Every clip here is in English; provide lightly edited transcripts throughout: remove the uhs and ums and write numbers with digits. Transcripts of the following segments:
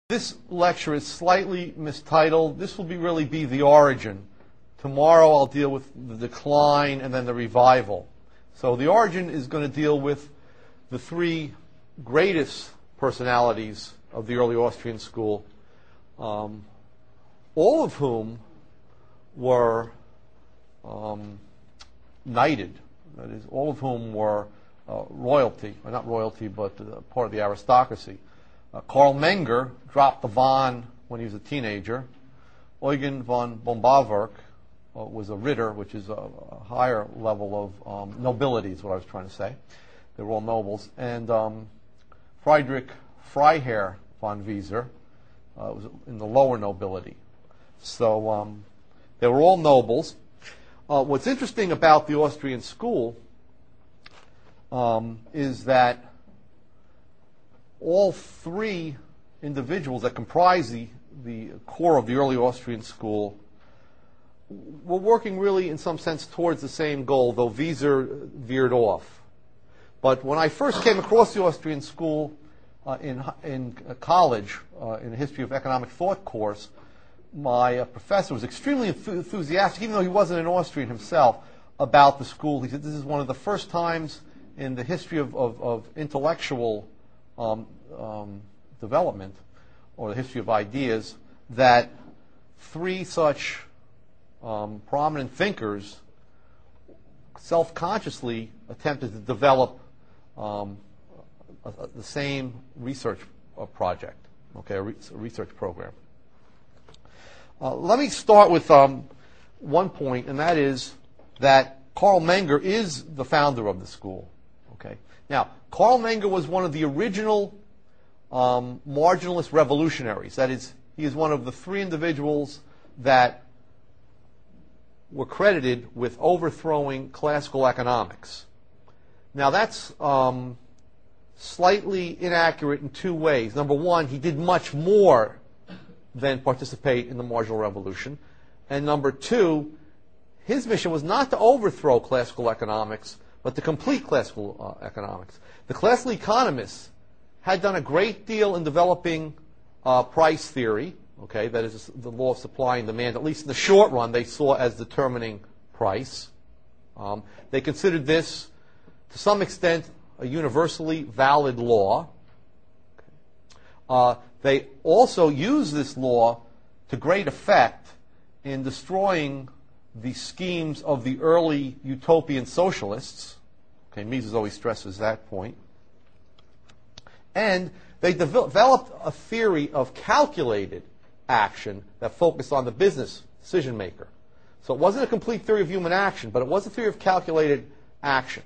This lecture is slightly mistitled. This will really be the origin. Tomorrow I'll deal with the decline and then the revival. So the origin is going to deal with the three greatest personalities of the early Austrian school, all of whom were knighted. That is, all of whom were royalty, or not royalty, but part of the aristocracy. Karl Menger dropped the von when he was a teenager. Eugen von Bombawerk was a Ritter, which is a higher level of nobility, is what I was trying to say. They were all nobles. And Friedrich Freiherr von Wieser was in the lower nobility. So they were all nobles. What's interesting about the Austrian school is that all three individuals that comprise the core of the early Austrian school were working really in some sense towards the same goal, though Wieser veered off. But when I first came across the Austrian school in college, in the History of Economic Thought course, my professor was extremely enthusiastic, even though he wasn't an Austrian himself, about the school. He said this is one of the first times in the history of intellectual development, or the history of ideas, that three such prominent thinkers self-consciously attempted to develop the same research project, okay, a research program. Let me start with one point, and that is that Karl Menger is the founder of the school. Okay. Now, Karl Menger was one of the original marginalist revolutionaries. That is, he is one of the three individuals that were credited with overthrowing classical economics. Now, that's slightly inaccurate in two ways. Number one, he did much more than participate in the marginal revolution. And number two, his mission was not to overthrow classical economics, but to complete classical economics. The classical economists had done a great deal in developing price theory, okay, that is the law of supply and demand, at least in the short run, they saw as determining price. They considered this, to some extent, a universally valid law. They also used this law to great effect in destroying the schemes of the early utopian socialists. Okay, Mises always stresses that point. And they developed a theory of calculated action that focused on the business decision maker. So it wasn't a complete theory of human action, but it was a theory of calculated action.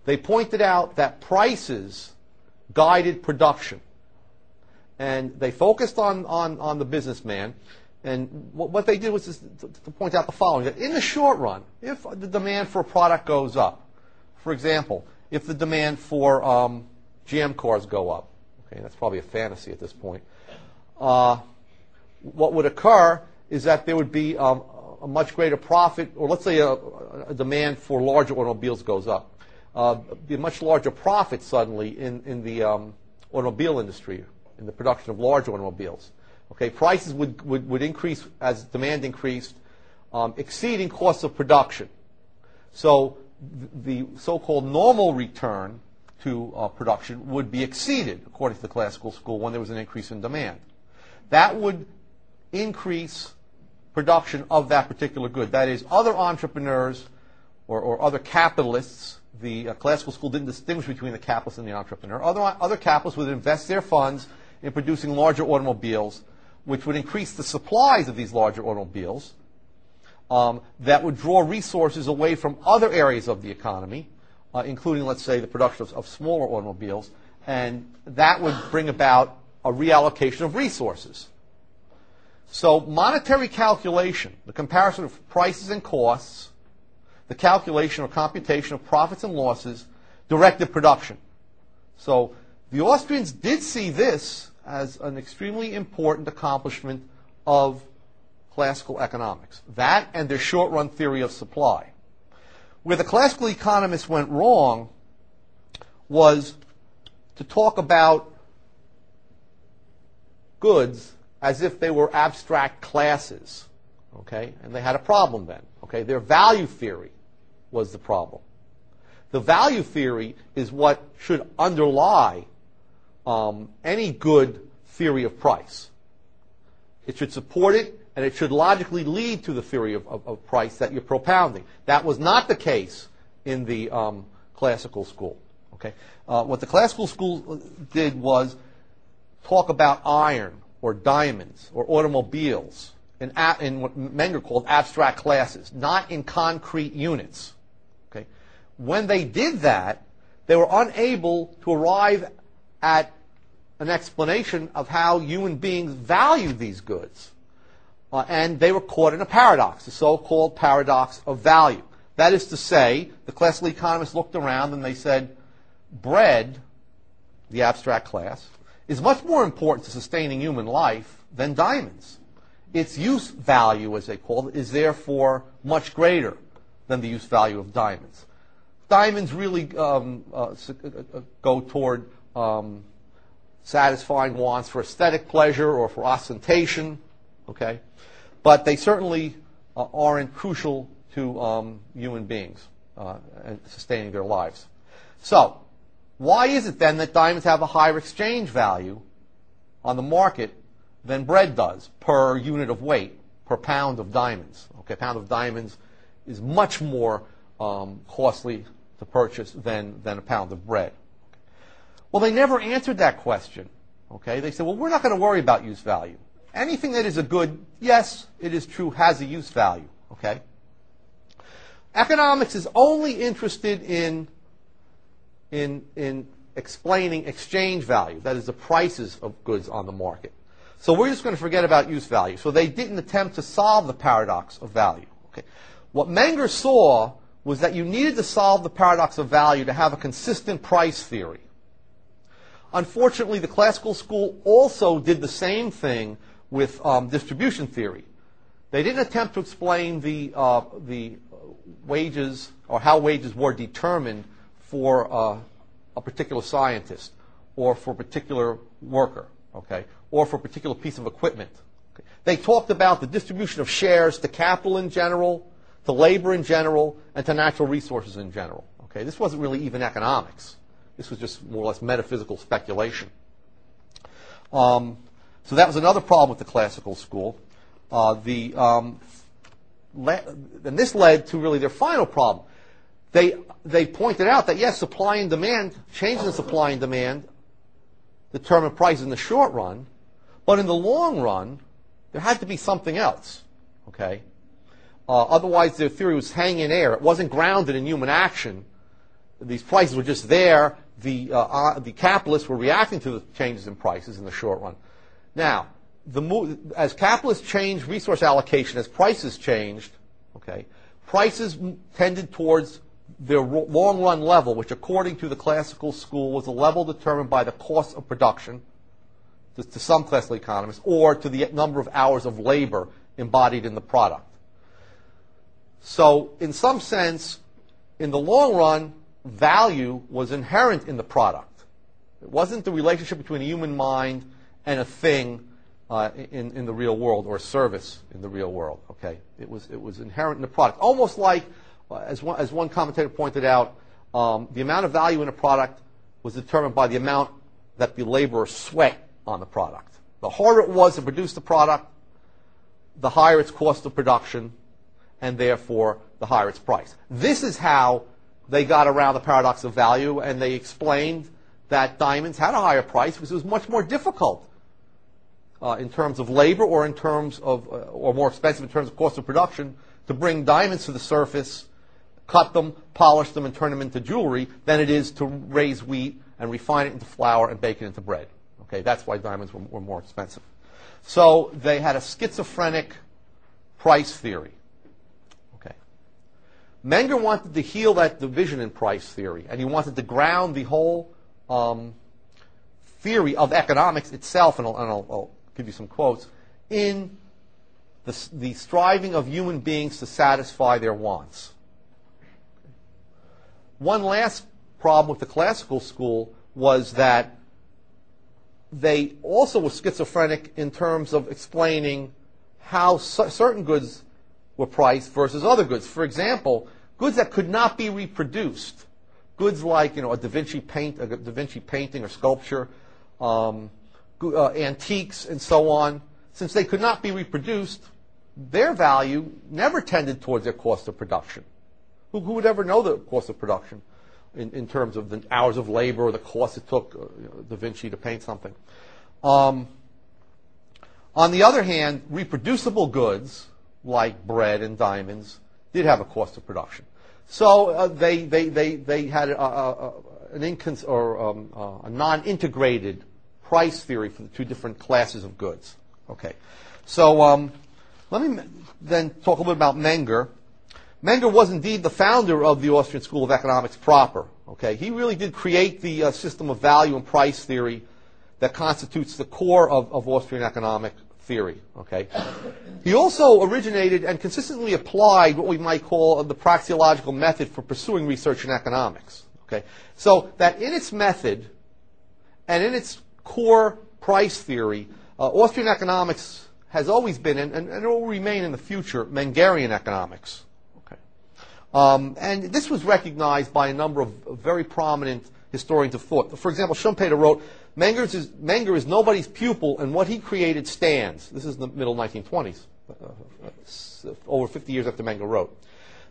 They pointed out that prices guided production. And they focused on the businessman. And what they did was to point out the following, that in the short run, if the demand for a product goes up, for example, if the demand for GM cars go up, okay, that's probably a fantasy at this point, what would occur is that there would be a much greater profit, or let's say a demand for larger automobiles goes up, be a much larger profit suddenly in the automobile industry, in the production of large automobiles. Okay, prices would increase as demand increased, exceeding costs of production. So the so-called normal return to production would be exceeded, according to the classical school, when there was an increase in demand. That would increase production of that particular good. That is, other entrepreneurs or other capitalists, the classical school didn't distinguish between the capitalist and the entrepreneur. Other capitalists would invest their funds in producing larger automobiles, which would increase the supplies of these larger automobiles, that would draw resources away from other areas of the economy, including, let's say, the production of smaller automobiles, and that would bring about a reallocation of resources. So monetary calculation, the comparison of prices and costs, the calculation or computation of profits and losses, directed production. So the Austrians did see this as an extremely important accomplishment of classical economics. That and their short-run theory of supply. Where the classical economists went wrong was to talk about goods as if they were abstract classes, okay? And they had a problem then, okay? Their value theory was the problem. The value theory is what should underlie any good theory of price. It should support it, and it should logically lead to the theory of price that you're propounding. That was not the case in the classical school, okay? What the classical school did was talk about iron or diamonds or automobiles in what Menger called abstract classes, not in concrete units. Okay? When they did that, they were unable to arrive at an explanation of how human beings value these goods. And they were caught in a paradox, the so-called paradox of value. That is to say, the classical economists looked around and they said, bread, the abstract class, is much more important to sustaining human life than diamonds. Its use value, as they call it, is therefore much greater than the use value of diamonds. Diamonds really go toward satisfying wants for aesthetic pleasure or for ostentation, okay? But they certainly aren't crucial to human beings and sustaining their lives. So, why is it then that diamonds have a higher exchange value on the market than bread does per unit of weight, per pound of diamonds? Okay, a pound of diamonds is much more costly to purchase than a pound of bread. Well, they never answered that question. Okay, they said, well, we're not going to worry about use value. Anything that is a good, yes, it is true, has a use value. Okay. Economics is only interested in explaining exchange value, that is the prices of goods on the market. So we're just going to forget about use value. So they didn't attempt to solve the paradox of value. Okay. What Menger saw was that you needed to solve the paradox of value to have a consistent price theory. Unfortunately, the classical school also did the same thing with distribution theory. They didn't attempt to explain the wages or how wages were determined for a particular scientist or for a particular worker, okay, or for a particular piece of equipment. Okay. They talked about the distribution of shares to capital in general, to labor in general, and to natural resources in general. Okay. This wasn't really even economics. This was just more or less metaphysical speculation. So that was another problem with the classical school. And this led to really their final problem. They pointed out that, yes, supply and demand, changes in supply and demand determine prices in the short run, but in the long run, there had to be something else. Okay? Otherwise, their theory was hanging in air. It wasn't grounded in human action. These prices were just there. The capitalists were reacting to the changes in prices in the short run. Now, as capitalists changed resource allocation, as prices changed, okay, prices tended towards their long-run level, which according to the classical school was a level determined by the cost of production, to some classical economists, or to the number of hours of labor embodied in the product. So, in some sense, in the long run, value was inherent in the product. It wasn't the relationship between a human mind and a thing in the real world, or a service in the real world. Okay, it was inherent in the product, almost like, as one commentator pointed out, the amount of value in a product was determined by the amount that the laborer sweat on the product. The harder it was to produce the product, the higher its cost of production, and therefore the higher its price. This is how they got around the paradox of value, and they explained that diamonds had a higher price because it was much more difficult in terms of labor, or in terms of, or more expensive in terms of cost of production, to bring diamonds to the surface, cut them, polish them, and turn them into jewelry than it is to raise wheat and refine it into flour and bake it into bread. Okay, that's why diamonds were more expensive. So they had a schizophrenic price theory. Okay. Menger wanted to heal that division in price theory, and he wanted to ground the whole theory of economics itself, and I'll give you some quotes, in the striving of human beings to satisfy their wants. One last problem with the classical school was that they also were schizophrenic in terms of explaining how certain goods were priced versus other goods. For example, goods that could not be reproduced, goods like a Da Vinci painting or sculpture, antiques and so on, since they could not be reproduced, their value never tended towards their cost of production. Who would ever know the cost of production in terms of the hours of labor or the cost it took Da Vinci to paint something? On the other hand, reproducible goods like bread and diamonds did have a cost of production. So they had a non-integrated price theory for the two different classes of goods. Okay, so let me then talk a little bit about Menger. Menger was indeed the founder of the Austrian School of Economics proper. Okay, he really did create the system of value and price theory that constitutes the core of Austrian economic theory. Okay, he also originated and consistently applied what we might call the praxeological method for pursuing research in economics. Okay, so that in its method and in its core price theory, Austrian economics has always been, and it will remain in the future, Mengerian economics. Okay. And this was recognized by a number of very prominent historians of thought. For example, Schumpeter wrote, Menger is nobody's pupil, and what he created stands. This is the middle 1920s, over 50 years after Menger wrote.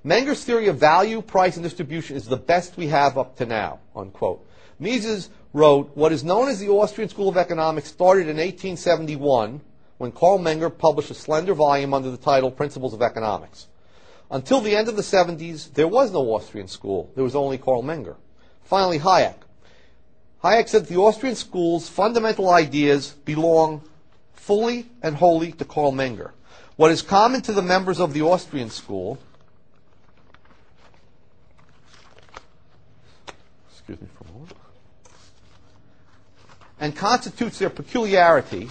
Menger's theory of value, price, and distribution is the best we have up to now, unquote. Mises wrote, what is known as the Austrian School of Economics started in 1871 when Karl Menger published a slender volume under the title Principles of Economics. Until the end of the 70s, there was no Austrian school. There was only Karl Menger. Finally, Hayek. Hayek said the Austrian school's fundamental ideas belong fully and wholly to Karl Menger. What is common to the members of the Austrian school, excuse me for a moment, and constitutes their peculiarity,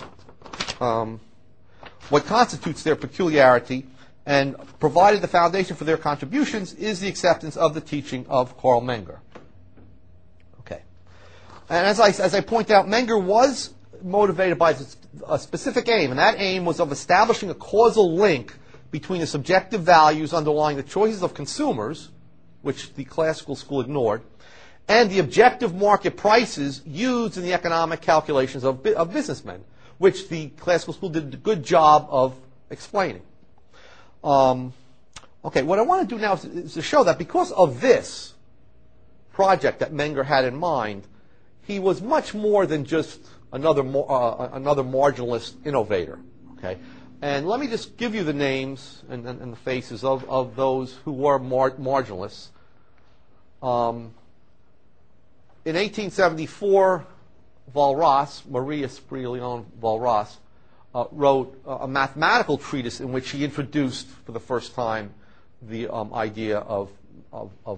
what constitutes their peculiarity and provided the foundation for their contributions is the acceptance of the teaching of Karl Menger. Okay. And as I point out, Menger was motivated by a specific aim, and that aim was of establishing a causal link between the subjective values underlying the choices of consumers, which the classical school ignored, and the objective market prices used in the economic calculations of businessmen, which the classical school did a good job of explaining. Okay, what I want to do now is to show that because of this project that Menger had in mind, he was much more than just another marginalist innovator. Okay, and let me just give you the names and the faces of those who were marginalists. In 1874, Walras, Marie Esprit-Léon Walras, wrote a mathematical treatise in which he introduced for the first time the idea of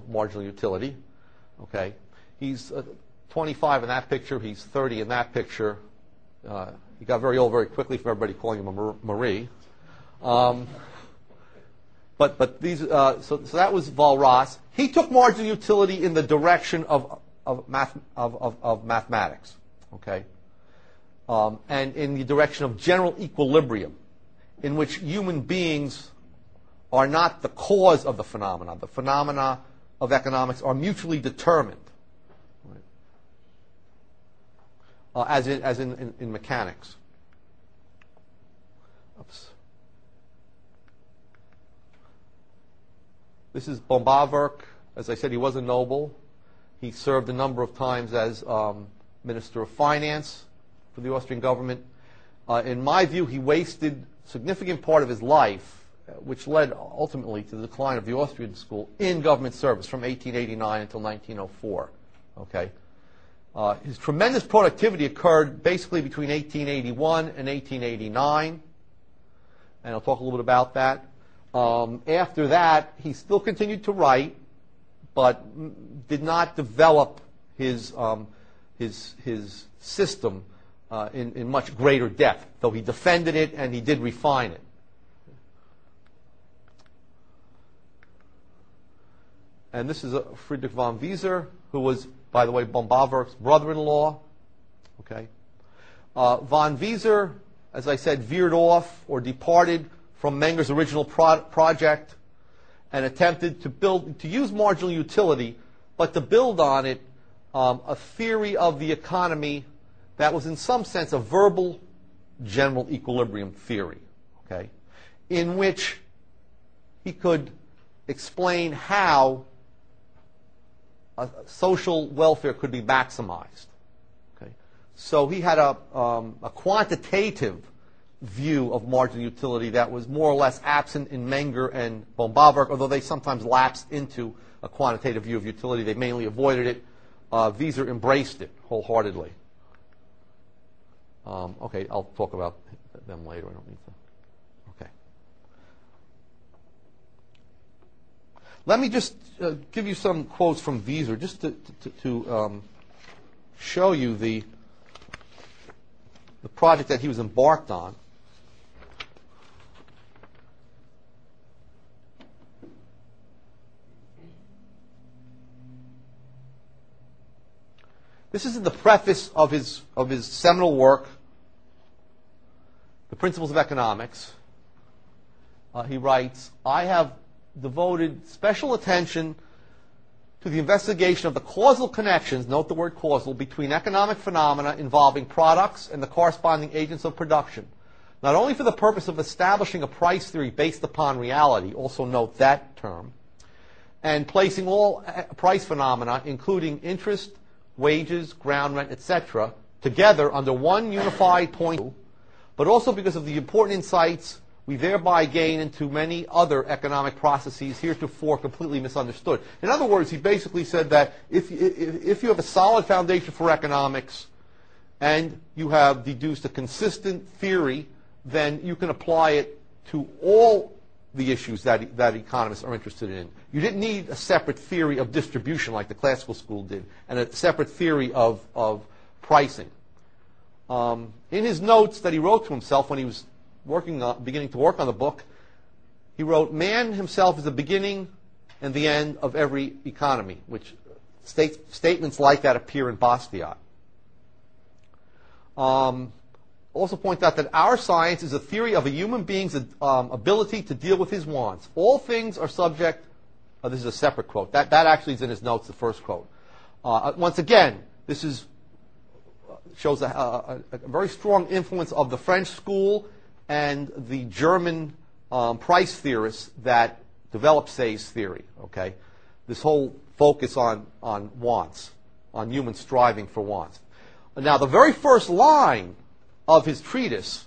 marginal utility. Okay, he's 25 in that picture. He's 30 in that picture. He got very old very quickly from everybody calling him Marie. But these so that was Walras. He took marginal utility in the direction of mathematics. Okay. And in the direction of general equilibrium, in which human beings are not the cause of the phenomena. The phenomena of economics are mutually determined, right? As in mechanics. Oops. This is Bombaverk. As I said, he was a noble. He served a number of times as Minister of Finance for the Austrian government. In my view, he wasted a significant part of his life, which led ultimately to the decline of the Austrian school, in government service from 1889 until 1904. Okay, his tremendous productivity occurred basically between 1881 and 1889, and I'll talk a little bit about that. After that, he still continued to write, but did not develop his system in much greater depth, though he defended it and he did refine it. And this is Friedrich von Wieser, who was, by the way, Bombaverk's brother-in-law. Okay, Von Wieser, as I said, veered off or departed from Menger's original project and attempted to use marginal utility, but to build on it a theory of the economy that was in some sense a verbal general equilibrium theory, okay, in which he could explain how social welfare could be maximized. Okay, so he had a quantitative view of marginal utility that was more or less absent in Menger and von Bauwerk, although they sometimes lapsed into a quantitative view of utility. They mainly avoided it. Wieser embraced it wholeheartedly. Okay, I'll talk about them later. I don't need to. Okay. Let me just give you some quotes from Wieser, just to show you the project that he was embarked on. This is in the preface of his seminal work, The Principles of Economics. He writes, I have devoted special attention to the investigation of the causal connections, note the word causal, between economic phenomena involving products and the corresponding agents of production, not only for the purpose of establishing a price theory based upon reality, also note that term, and placing all price phenomena, including interest, wages, ground rent, etc., together under one unified point, but also because of the important insights we thereby gain into many other economic processes heretofore completely misunderstood. In other words, he basically said that if you have a solid foundation for economics and you have deduced a consistent theory, then you can apply it to all the issues that economists are interested in. You didn't need a separate theory of distribution like the classical school did, and a separate theory of pricing. In his notes that he wrote to himself when he was beginning to work on the book, he wrote, man himself is the beginning and the end of every economy, which statements like that appear in Bastiat. Also point out that our science is a theory of a human being's ability to deal with his wants. All things are subject. This is a separate quote. That actually is in his notes, the first quote. Once again, this shows a very strong influence of the French school and the German price theorists that developed Say's theory. Okay, this whole focus on wants, on human striving for wants. Now, the very first line of his treatise,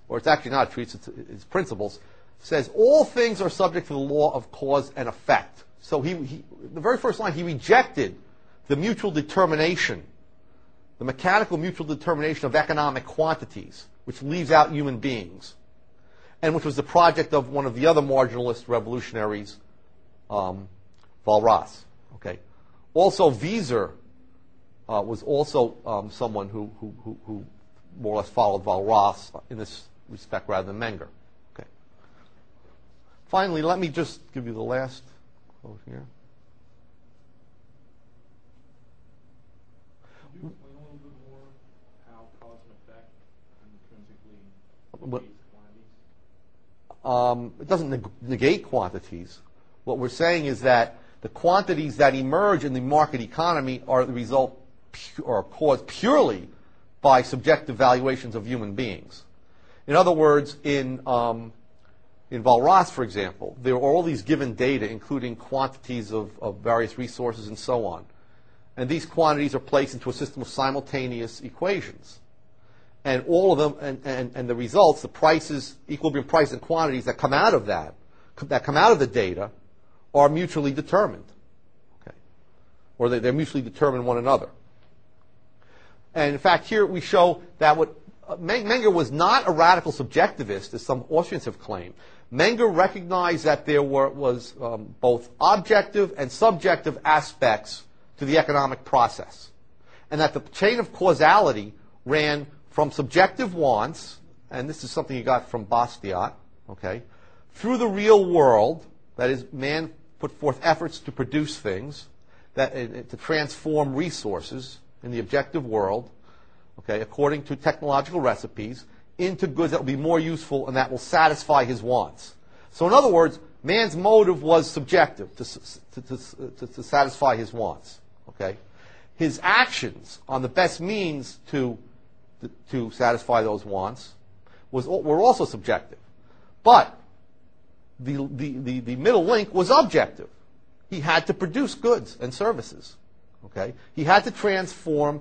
or it's actually not a treatise, it's his principles, says all things are subject to the law of cause and effect. So the very first line, he rejected the mutual determination, the mechanical mutual determination of economic quantities, which leaves out human beings, and which was the project of one of the other marginalist revolutionaries, Walras. Okay. Also, Wieser was also someone who more or less followed Walras in this respect rather than Menger. Okay. Finally, let me just give you the last quote here. Could you explain a little bit more how cause and effect intrinsically negates quantities? It doesn't negate quantities. What we're saying is that the quantities that emerge in the market economy are the result or caused purely by subjective valuations of human beings. In other words, in Walras, for example, there are all these given data, including quantities of various resources and so on. And these quantities are placed into a system of simultaneous equations. And all of them, and the results, the prices, equilibrium price and quantities that come out of that come out of the data, are mutually determined. Okay. Or they're mutually determine one another. And in fact, here we show that Menger was not a radical subjectivist, as some Austrians have claimed. Menger recognized that there was both objective and subjective aspects to the economic process, and that the chain of causality ran from subjective wants, and this is something you got from Bastiat, okay, through the real world, that is, man put forth efforts to produce things, to transform resources in the objective world, okay, according to technological recipes, into goods that will be more useful and that will satisfy his wants. So in other words, man's motive was subjective to satisfy his wants. Okay? His actions on the best means to satisfy those wants were also subjective. But the middle link was objective. He had to produce goods and services. Okay? He had to transform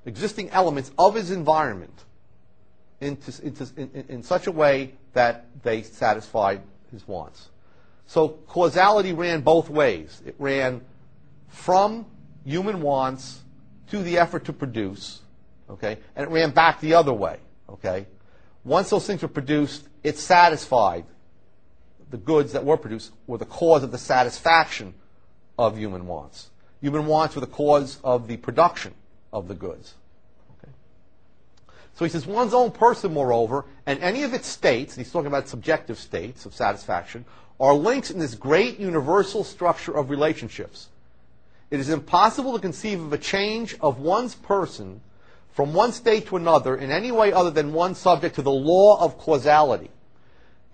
existing elements of his environment in such a way that they satisfied his wants. So causality ran both ways. It ran from human wants to the effort to produce, okay, and it ran back the other way. Okay? Once those things were produced, it satisfied the goods that were produced were the cause of the satisfaction of human wants. Human wants were the cause of the production of the goods. Okay? So he says one's own person, moreover, and any of its states, and he's talking about subjective states of satisfaction, are links in this great universal structure of relationships. It is impossible to conceive of a change of one's person from one state to another in any way other than one subject to the law of causality.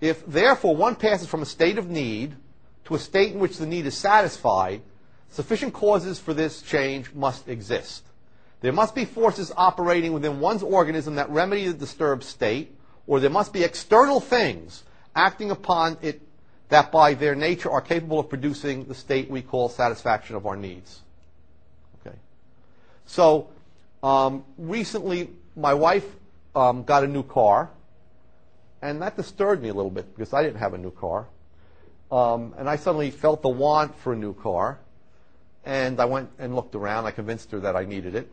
If, therefore, one passes from a state of need to a state in which the need is satisfied, sufficient causes for this change must exist. There must be forces operating within one's organism that remedy the disturbed state, or there must be external things acting upon it that by their nature are capable of producing the state we call satisfaction of our needs. Okay. So, recently my wife got a new car, and that disturbed me a little bit because I didn't have a new car. And I suddenly felt the want for a new car, and I went and looked around. I convinced her that I needed it.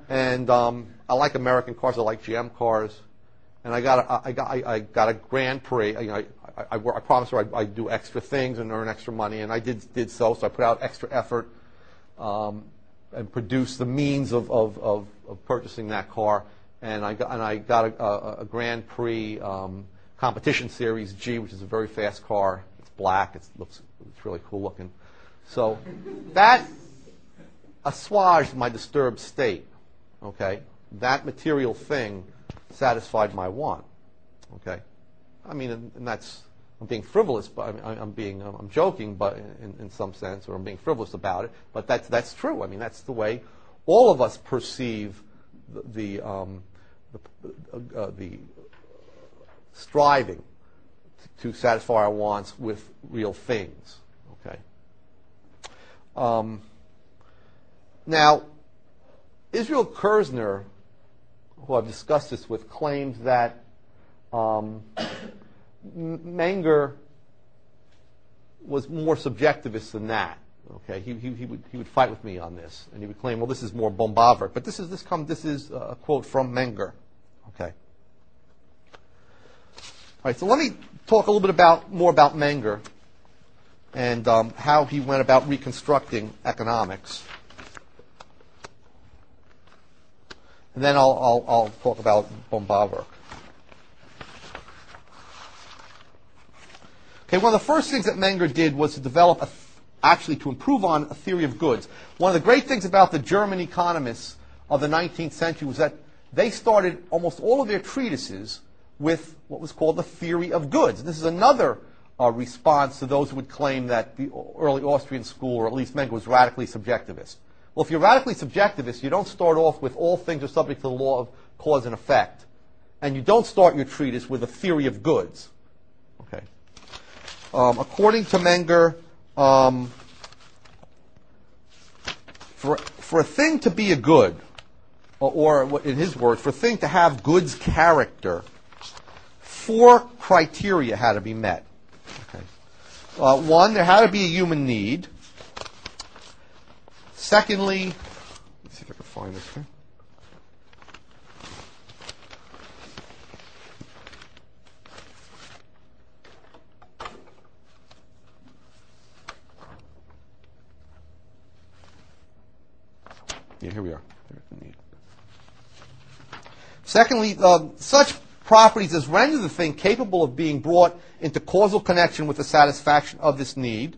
And I like American cars. I like GM cars. And I got a Grand Prix. You know, I promised her I'd do extra things and earn extra money, and I did so. So I put out extra effort and produced the means of purchasing that car. And I got a Grand Prix competition series G, which is a very fast car. It's black. It's really cool looking. So that assuaged my disturbed state. Okay, that material thing satisfied my want. Okay, I mean, and that's, I'm being frivolous, but I'm joking, but in some sense, or I'm being frivolous about it. But that's true. I mean, that's the way all of us perceive the striving to satisfy our wants with real things. Okay. Now, Israel Kirzner, who I've discussed this with, claims that Menger was more subjectivist than that. Okay, he would fight with me on this, and he would claim, well, this is more Bombaver. But this is a quote from Menger. Okay. All right. So let me talk a little bit more about Menger and how he went about reconstructing economics. And then I'll talk about Bombaver. Okay, one of the first things that Menger did was to develop to improve on a theory of goods. One of the great things about the German economists of the 19th century was that they started almost all of their treatises with what was called the theory of goods. And this is another response to those who would claim that the early Austrian school, or at least Menger, was radically subjectivist. Well, if you're radically subjectivist, you don't start off with all things are subject to the law of cause and effect. And you don't start your treatise with a theory of goods. Okay. According to Menger, for a thing to be a good, or in his words, for a thing to have goods character, 4 criteria had to be met. Okay. One, there had to be a human need. Secondly, let's see if I can find this here. Yeah, here we are. There's the need. Secondly, such properties as render the thing capable of being brought into causal connection with the satisfaction of this need.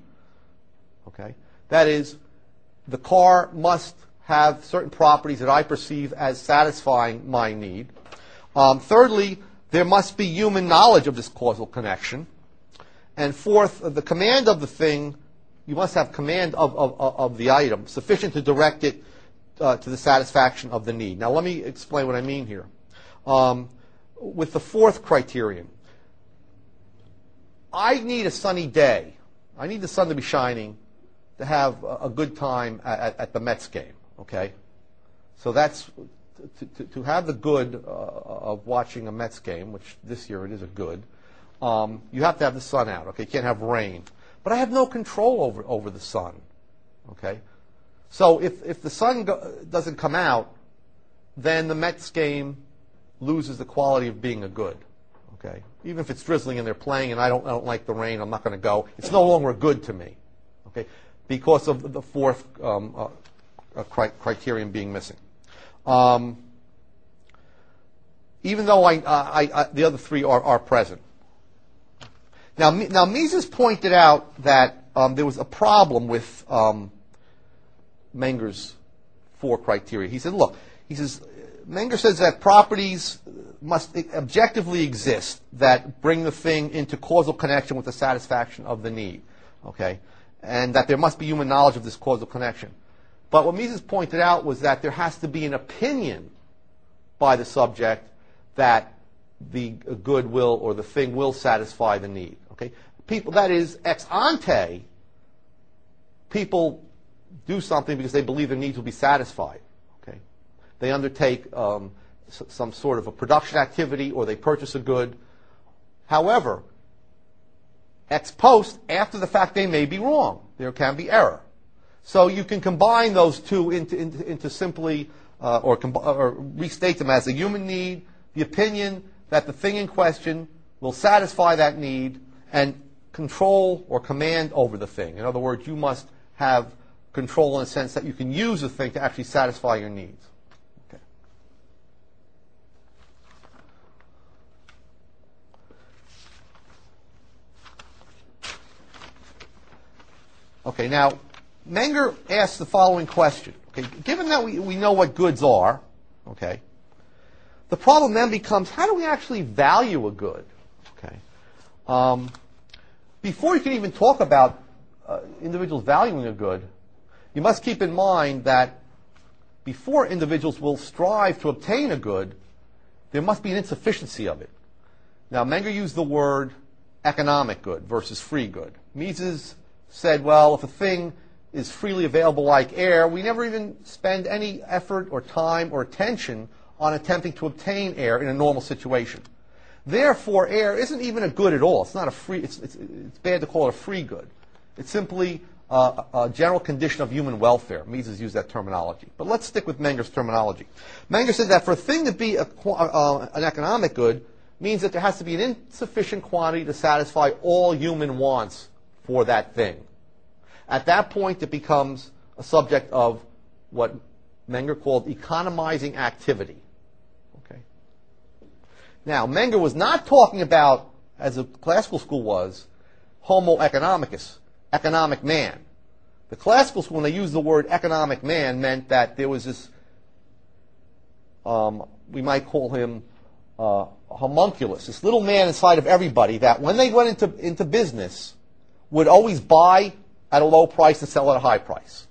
Okay, that is, the car must have certain properties that I perceive as satisfying my need. Thirdly, there must be human knowledge of this causal connection. And fourth, the command of the thing, you must have command of the item sufficient to direct it to the satisfaction of the need. Now let me explain what I mean here. With the fourth criterion, I need a sunny day. I need the sun to be shining to have a good time at the Mets game, okay? So that's, to have the good of watching a Mets game, which this year it is a good, you have to have the sun out, okay? You can't have rain. But I have no control over the sun, okay? So if the sun doesn't come out, then the Mets game loses the quality of being a good, okay? Even if it's drizzling and they're playing and I don't like the rain, I'm not going to go. It's no longer a good to me, okay? Because of the fourth criterion being missing. Even though the other three are present. Now Mises pointed out that there was a problem with Menger's four criteria. He said, look, Menger says that properties must objectively exist that bring the thing into causal connection with the satisfaction of the need, okay? And that there must be human knowledge of this causal connection. But what Mises pointed out was that there has to be an opinion by the subject that the good will or the thing will satisfy the need. Okay? People, that is, ex ante, people do something because they believe their needs will be satisfied. Okay? They undertake some sort of a production activity or they purchase a good. However, ex post, after the fact, they may be wrong. There can be error. So you can combine those two into simply, or restate them as a human need, the opinion that the thing in question will satisfy that need, and control or command over the thing. In other words, you must have control in the sense that you can use the thing to actually satisfy your needs. Okay. Okay, now, Menger asks the following question. Okay, given that we know what goods are, okay, the problem then becomes, how do we actually value a good? Okay. Before you can even talk about individuals valuing a good, you must keep in mind that before individuals will strive to obtain a good, there must be an insufficiency of it. Now, Menger used the word economic good versus free good. Mises said, well, if a thing is freely available like air, we never even spend any effort or time or attention on attempting to obtain air in a normal situation. Therefore, air isn't even a good at all. It's not a free. It's bad to call it a free good. It's simply a general condition of human welfare. Mises used that terminology. But let's stick with Menger's terminology. Menger said that for a thing to be an economic good means that there has to be an insufficient quantity to satisfy all human wants for that thing. At that point, it becomes a subject of what Menger called economizing activity. Okay. Now, Menger was not talking about, as the classical school was, homo economicus, economic man. The classical school, when they used the word economic man, meant that there was this, we might call him homunculus, this little man inside of everybody that when they went into business would always buy at a low price and sell at a high price.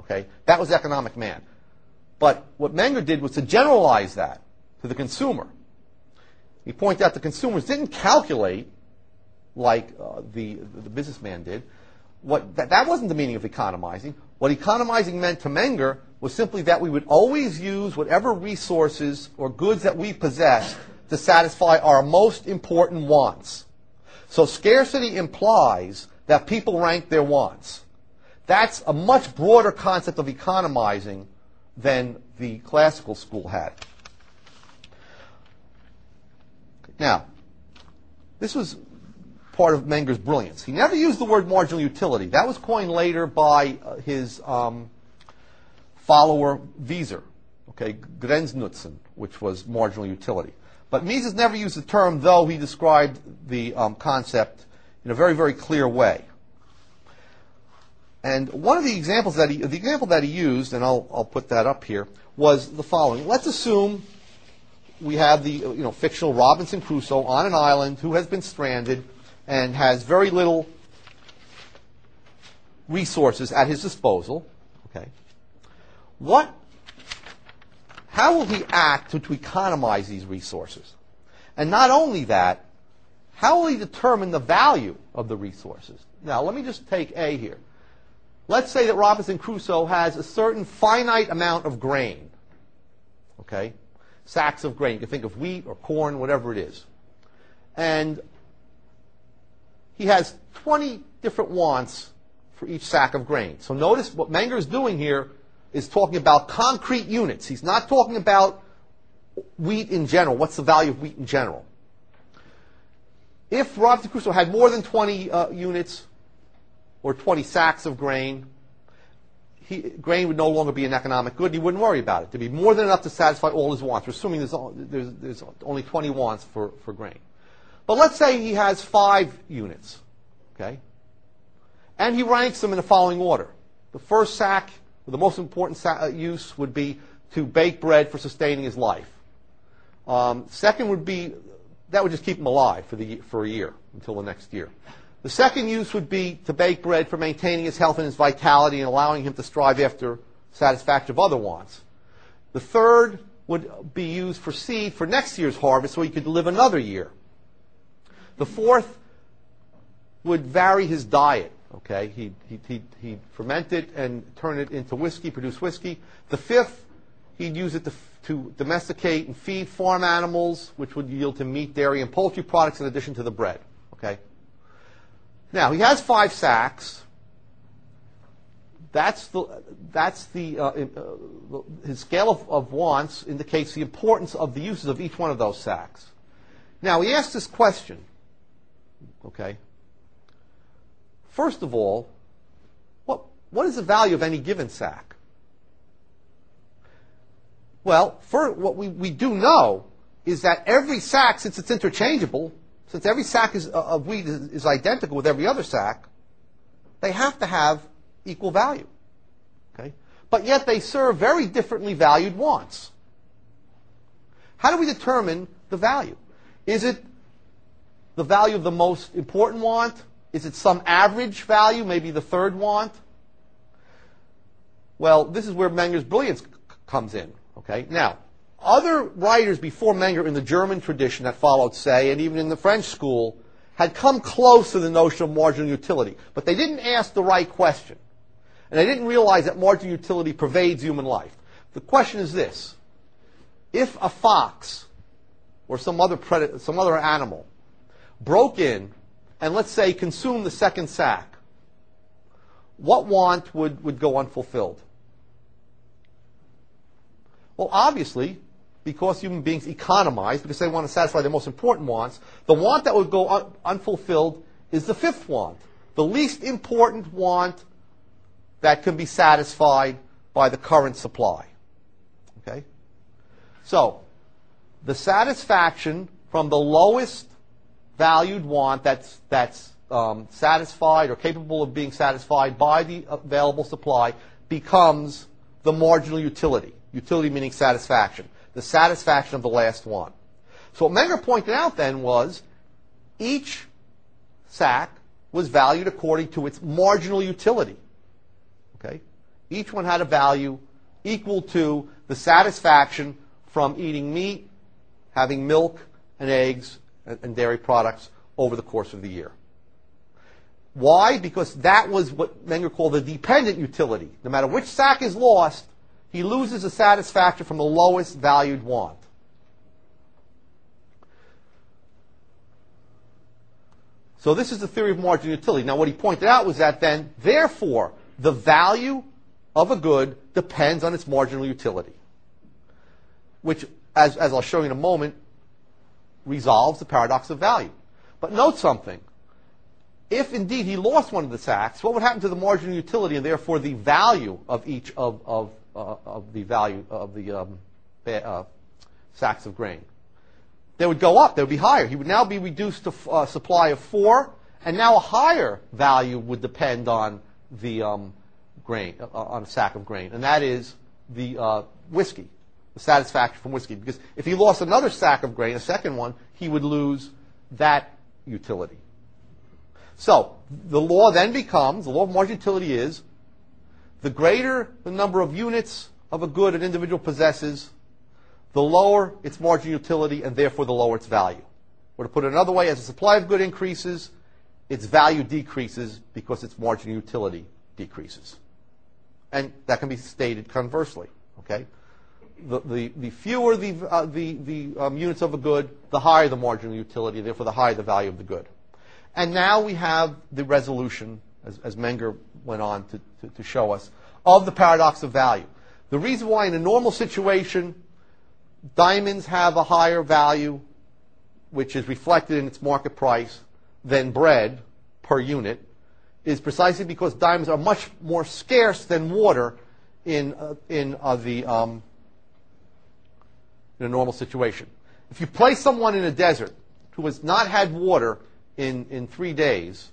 Okay? That was economic man. But what Menger did was to generalize that to the consumer. He pointed out the consumers didn't calculate like the businessman did. That wasn't the meaning of economizing. What economizing meant to Menger was simply that we would always use whatever resources or goods that we possess to satisfy our most important wants. So scarcity implies that people rank their wants. That's a much broader concept of economizing than the classical school had. Now, this was part of Menger's brilliance. He never used the word marginal utility. That was coined later by his follower Wieser, okay, Grenznutzen, which was marginal utility. But Mises never used the term, though he described the concept in a very, very clear way. And one of the examples that he used, and I'll put that up here, was the following. Let's assume we have the fictional Robinson Crusoe on an island who has been stranded and has very little resources at his disposal. Okay. How will he act to economize these resources? And not only that, how will he determine the value of the resources? Now, let me just take A here. Let's say that Robinson Crusoe has a certain finite amount of grain. Okay? Sacks of grain. You can think of wheat or corn, whatever it is. And he has 20 different wants for each sack of grain. So notice what Menger is doing here is talking about concrete units. He's not talking about wheat in general. What's the value of wheat in general? If Robinson Crusoe had more than 20 units or 20 sacks of grain, grain would no longer be an economic good. He wouldn't worry about it. There'd be more than enough to satisfy all his wants. We're assuming there's only 20 wants for grain. But let's say he has 5 units, okay? And he ranks them in the following order. The first sack, the most important use would be to bake bread for sustaining his life. Second would be, that would just keep him alive for a year, until the next year. The second use would be to bake bread for maintaining his health and his vitality and allowing him to strive after satisfaction of other wants. The third would be used for seed for next year's harvest so he could live another year. The fourth would vary his diet. Okay, he'd ferment it and turn it into whiskey, produce whiskey. The fifth, he'd use it to domesticate and feed farm animals, which would yield to meat, dairy, and poultry products in addition to the bread. Okay. Now he has 5 sacks. His scale of wants indicates the importance of the uses of each one of those sacks. Now he asks this question. Okay. First of all, what is the value of any given sack? Well, what we do know is that every sack, since it's interchangeable, since every sack of wheat is identical with every other sack, they have to have equal value. Okay? But yet they serve very differently valued wants. How do we determine the value? Is it the value of the most important want? Is it some average value, maybe the third want? Well, this is where Menger's brilliance comes in. Okay? Now, other writers before Menger in the German tradition that followed Say, and even in the French school, had come close to the notion of marginal utility. But they didn't ask the right question. And they didn't realize that marginal utility pervades human life. The question is this. If a fox or some other animal broke in and, let's say, consumed the second sack, what want would go unfulfilled? Well, obviously, because human beings economize, because they want to satisfy their most important wants, the want that would go unfulfilled is the fifth want, the least important want that can be satisfied by the current supply. Okay? So, the satisfaction from the lowest valued want that's satisfied or capable of being satisfied by the available supply becomes the marginal utility. Utility meaning satisfaction. The satisfaction of the last want. So what Menger pointed out then was each sack was valued according to its marginal utility. Okay? Each one had a value equal to the satisfaction from eating meat, having milk and eggs and dairy products over the course of the year. Why? Because that was what Menger called the dependent utility. No matter which sack is lost, he loses the satisfaction from the lowest valued want. So this is the theory of marginal utility. Now what he pointed out was that then, therefore, the value of a good depends on its marginal utility. Which, as I'll show you in a moment, resolves the paradox of value. But note something. If indeed he lost one of the sacks, what would happen to the marginal utility and therefore the value of each of the value of the sacks of grain? They would go up. They would be higher. He would now be reduced to a supply of 4, and now a higher value would depend on the grain, on a sack of grain, and that is the whiskey, the satisfaction from whiskey. Because if he lost another sack of grain, a second one, he would lose that utility. So the law then becomes, the law of marginal utility is, the greater the number of units of a good an individual possesses, the lower its marginal utility, and therefore the lower its value. Or to put it another way, as the supply of good increases, its value decreases because its marginal utility decreases. And that can be stated conversely. Okay, the fewer the units of a good, the higher the marginal utility, therefore the higher the value of the good. And now we have the resolution, as Menger went on to show us, of the paradox of value. The reason why in a normal situation diamonds have a higher value, which is reflected in its market price, than bread per unit, is precisely because diamonds are much more scarce than water in a normal situation. If you place someone in a desert who has not had water in 3 days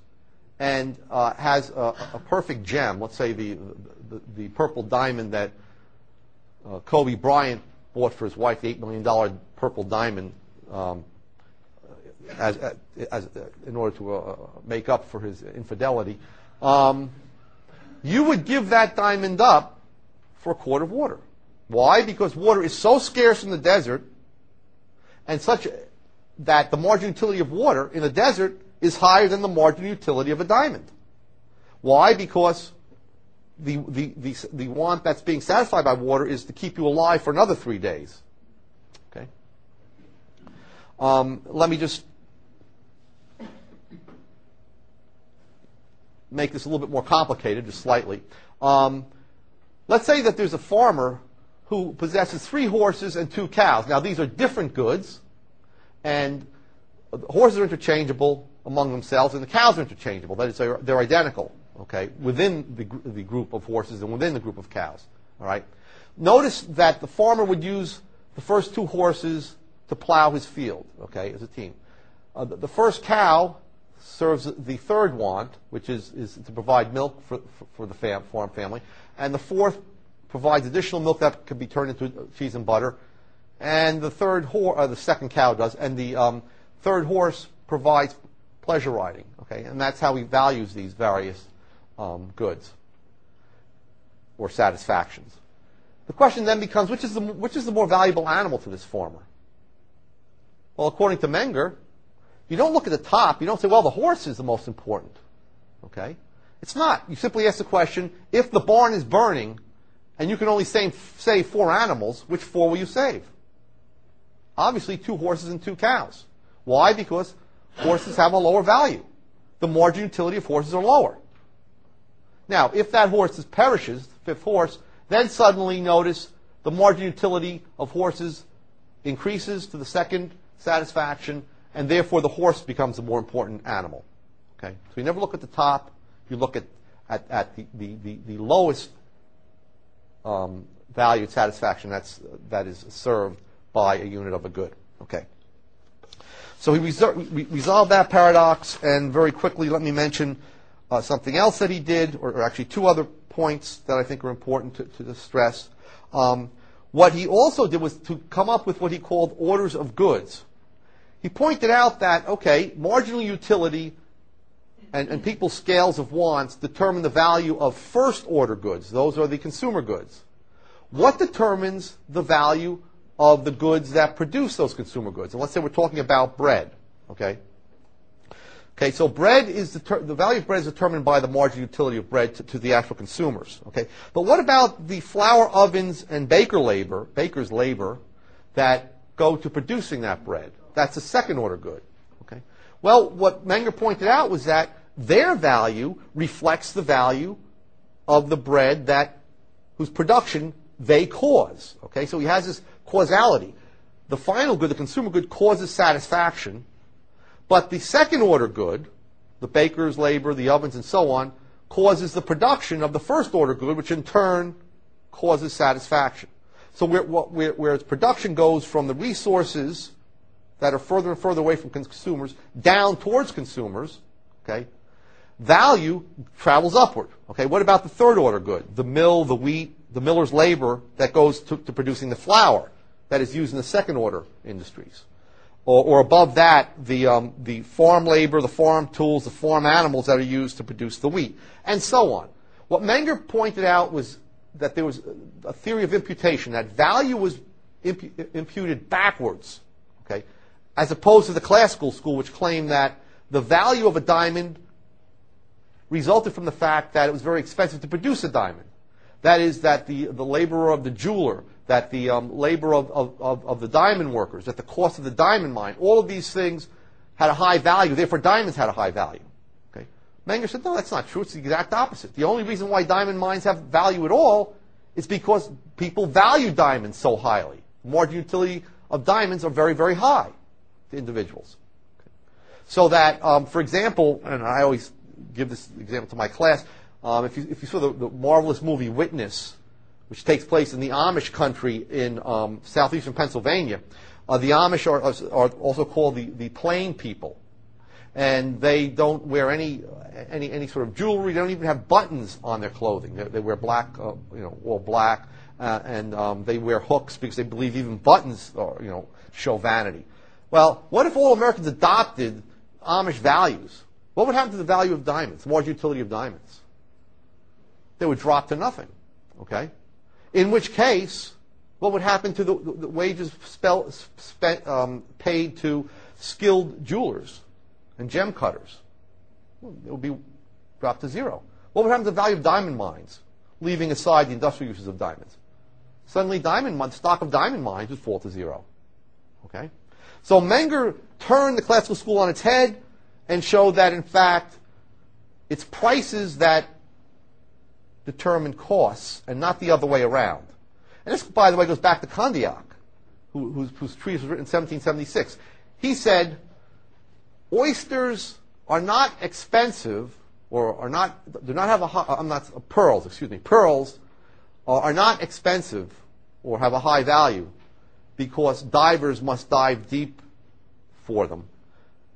and has a perfect gem, let's say the purple diamond that Kobe Bryant bought for his wife, the $8 million purple diamond, in order to make up for his infidelity, you would give that diamond up for a quart of water. Why? Because water is so scarce in the desert, and such that the marginal utility of water in the desert is higher than the marginal utility of a diamond. Why? Because the want that's being satisfied by water is to keep you alive for another 3 days. Okay. Let me just make this a little bit more complicated, just slightly. Let's say that there's a farmer who possesses 3 horses and 2 cows. Now, these are different goods, and the horses are interchangeable among themselves, and the cows are interchangeable. That is, they're identical, okay, within the group of horses and within the group of cows. All right. Notice that the farmer would use the first 2 horses to plow his field, okay, as a team. The first cow serves the third want, which is to provide milk for the farm family, and the fourth provides additional milk that can be turned into cheese and butter, and the second cow does, and the third horse provides pleasure riding. Okay, and that's how he values these various goods or satisfactions. The question then becomes, which is the more valuable animal to this farmer? Well, according to Menger, you don't look at the top. You don't say, well, the horse is the most important. Okay, it's not. You simply ask the question: if the barn is burning, and you can only save 4 animals, which 4 will you save? Obviously, 2 horses and 2 cows. Why? Because horses have a lower value. The marginal utility of horses are lower. Now, if that horse perishes, the 5th horse, then suddenly notice the marginal utility of horses increases to the second satisfaction, and therefore the horse becomes a more important animal. Okay, so you never look at the top. You look at the lowest valued satisfaction that is served by a unit of a good. Okay. So we resolved that paradox, and very quickly let me mention something else that he did, or actually 2 other points that I think are important to stress. What he also did was to come up with what he called orders of goods. He pointed out that, okay, marginal utility and people's scales of wants determine the value of first order goods. Those are the consumer goods. What determines the value of the goods that produce those consumer goods? And let's say we're talking about bread. Okay. Okay, so bread is the value of bread is determined by the marginal utility of bread to the actual consumers. Okay, but what about the flour ovens and baker's labor that go to producing that bread? That's a second order good. Okay, well, what Menger pointed out was that their value reflects the value of the bread whose production they cause. Okay, so he has this causality. The final good, the consumer good, causes satisfaction. But the second order good, the baker's labor, the ovens, and so on, causes the production of the first order good, which in turn causes satisfaction. So whereas production goes from the resources that are further and further away from consumers down towards consumers, okay, value travels upward. Okay, what about the third order good? The mill, the wheat, the miller's labor that goes to producing the flour that is used in the second order industries. Or above that, the farm labor, the farm tools, the farm animals that are used to produce the wheat, and so on. What Menger pointed out was that there was a theory of imputation, that value was imputed backwards, okay, as opposed to the classical school, which claimed that the value of a diamond resulted from the fact that it was very expensive to produce a diamond. That is, that the labor of the jeweler, that the labor of the diamond workers, that the cost of the diamond mine, all of these things had a high value, therefore diamonds had a high value. Okay? Menger said, no, that's not true. It's the exact opposite. The only reason why diamond mines have value at all is because people value diamonds so highly. The marginal utility of diamonds are very, very high to individuals. Okay? So that, for example, and I always give this example to my class, if you saw the marvelous movie Witness, which takes place in the Amish country in southeastern Pennsylvania, the Amish are also called the plain people, and they don't wear any sort of jewelry. They don't even have buttons on their clothing. They wear black, all black, and they wear hooks because they believe even buttons show vanity. Well, what if all Americans adopted Amish values? What would happen to the value of diamonds, the marginal utility of diamonds? They would drop to nothing, okay? In which case, what would happen to the wages paid to skilled jewelers and gem cutters? Well, it would be dropped to zero. What would happen to the value of diamond mines, leaving aside the industrial uses of diamonds? Suddenly, stock of diamond mines would fall to zero, okay? So Menger turned the classical school on its head and showed that, in fact, it's prices that determine costs and not the other way around. And this, by the way, goes back to Condillac, whose treatise was written in 1776. He said, oysters are not expensive, or do not have pearls are not expensive or have a high value because divers must dive deep for them.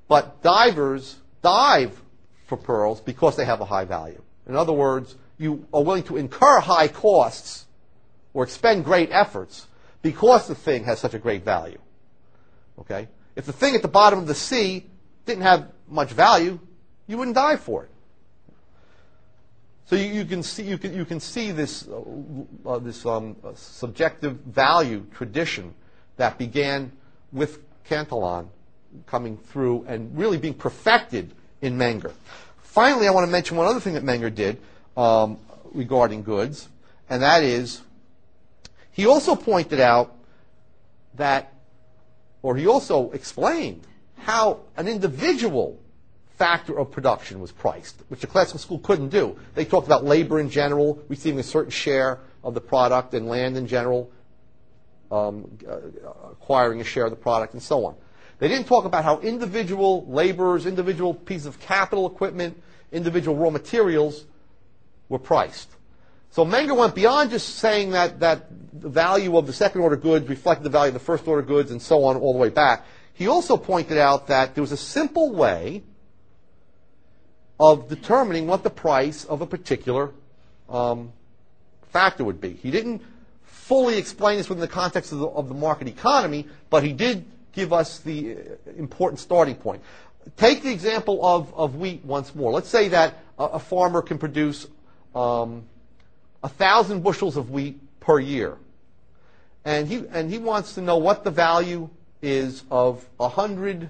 But divers dive for pearls because they have a high value. In other words, you are willing to incur high costs or expend great efforts because the thing has such a great value. Okay? If the thing at the bottom of the sea didn't have much value, you wouldn't dive for it. So you can see this subjective value tradition that began with Cantillon coming through and really being perfected in Menger. Finally, I want to mention one other thing that Menger did regarding goods, and that is he also pointed out that, or he also explained how an individual factor of production was priced, which the classical school couldn't do. They talked about labor in general, receiving a certain share of the product, and land in general, acquiring a share of the product, and so on. They didn't talk about how individual laborers, individual pieces of capital equipment, individual raw materials were priced. So Menger went beyond just saying that the value of the second order goods reflected the value of the first order goods and so on all the way back. He also pointed out that there was a simple way of determining what the price of a particular factor would be. He didn't fully explain this within the context of the market economy, but he did give us the important starting point. Take the example of wheat once more. Let's say that a farmer can produce 1,000 bushels of wheat per year, and he wants to know what the value is of 100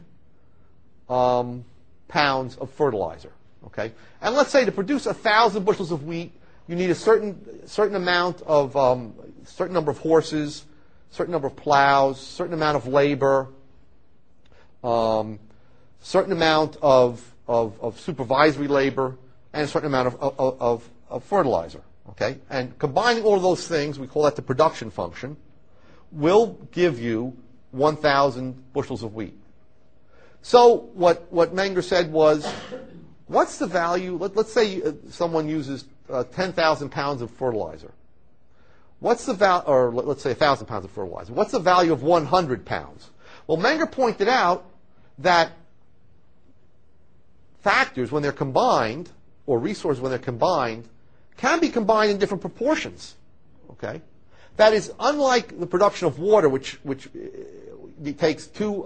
pounds of fertilizer. Okay, and let's say to produce 1,000 bushels of wheat, you need a certain amount of certain number of horses, certain number of plows, certain amount of labor, certain amount of supervisory labor, and a certain amount of fertilizer. Okay, and combining all of those things, we call that the production function, will give you 1,000 bushels of wheat. So what Menger said was, what's the value? Let's say someone uses 10,000 pounds of fertilizer. What's the value, or let's say 1,000 pounds of fertilizer. What's the value of 100 pounds? Well, Menger pointed out that factors, when they're combined, or resources, when they're combined, can be combined in different proportions. Okay? That is, unlike the production of water, which takes two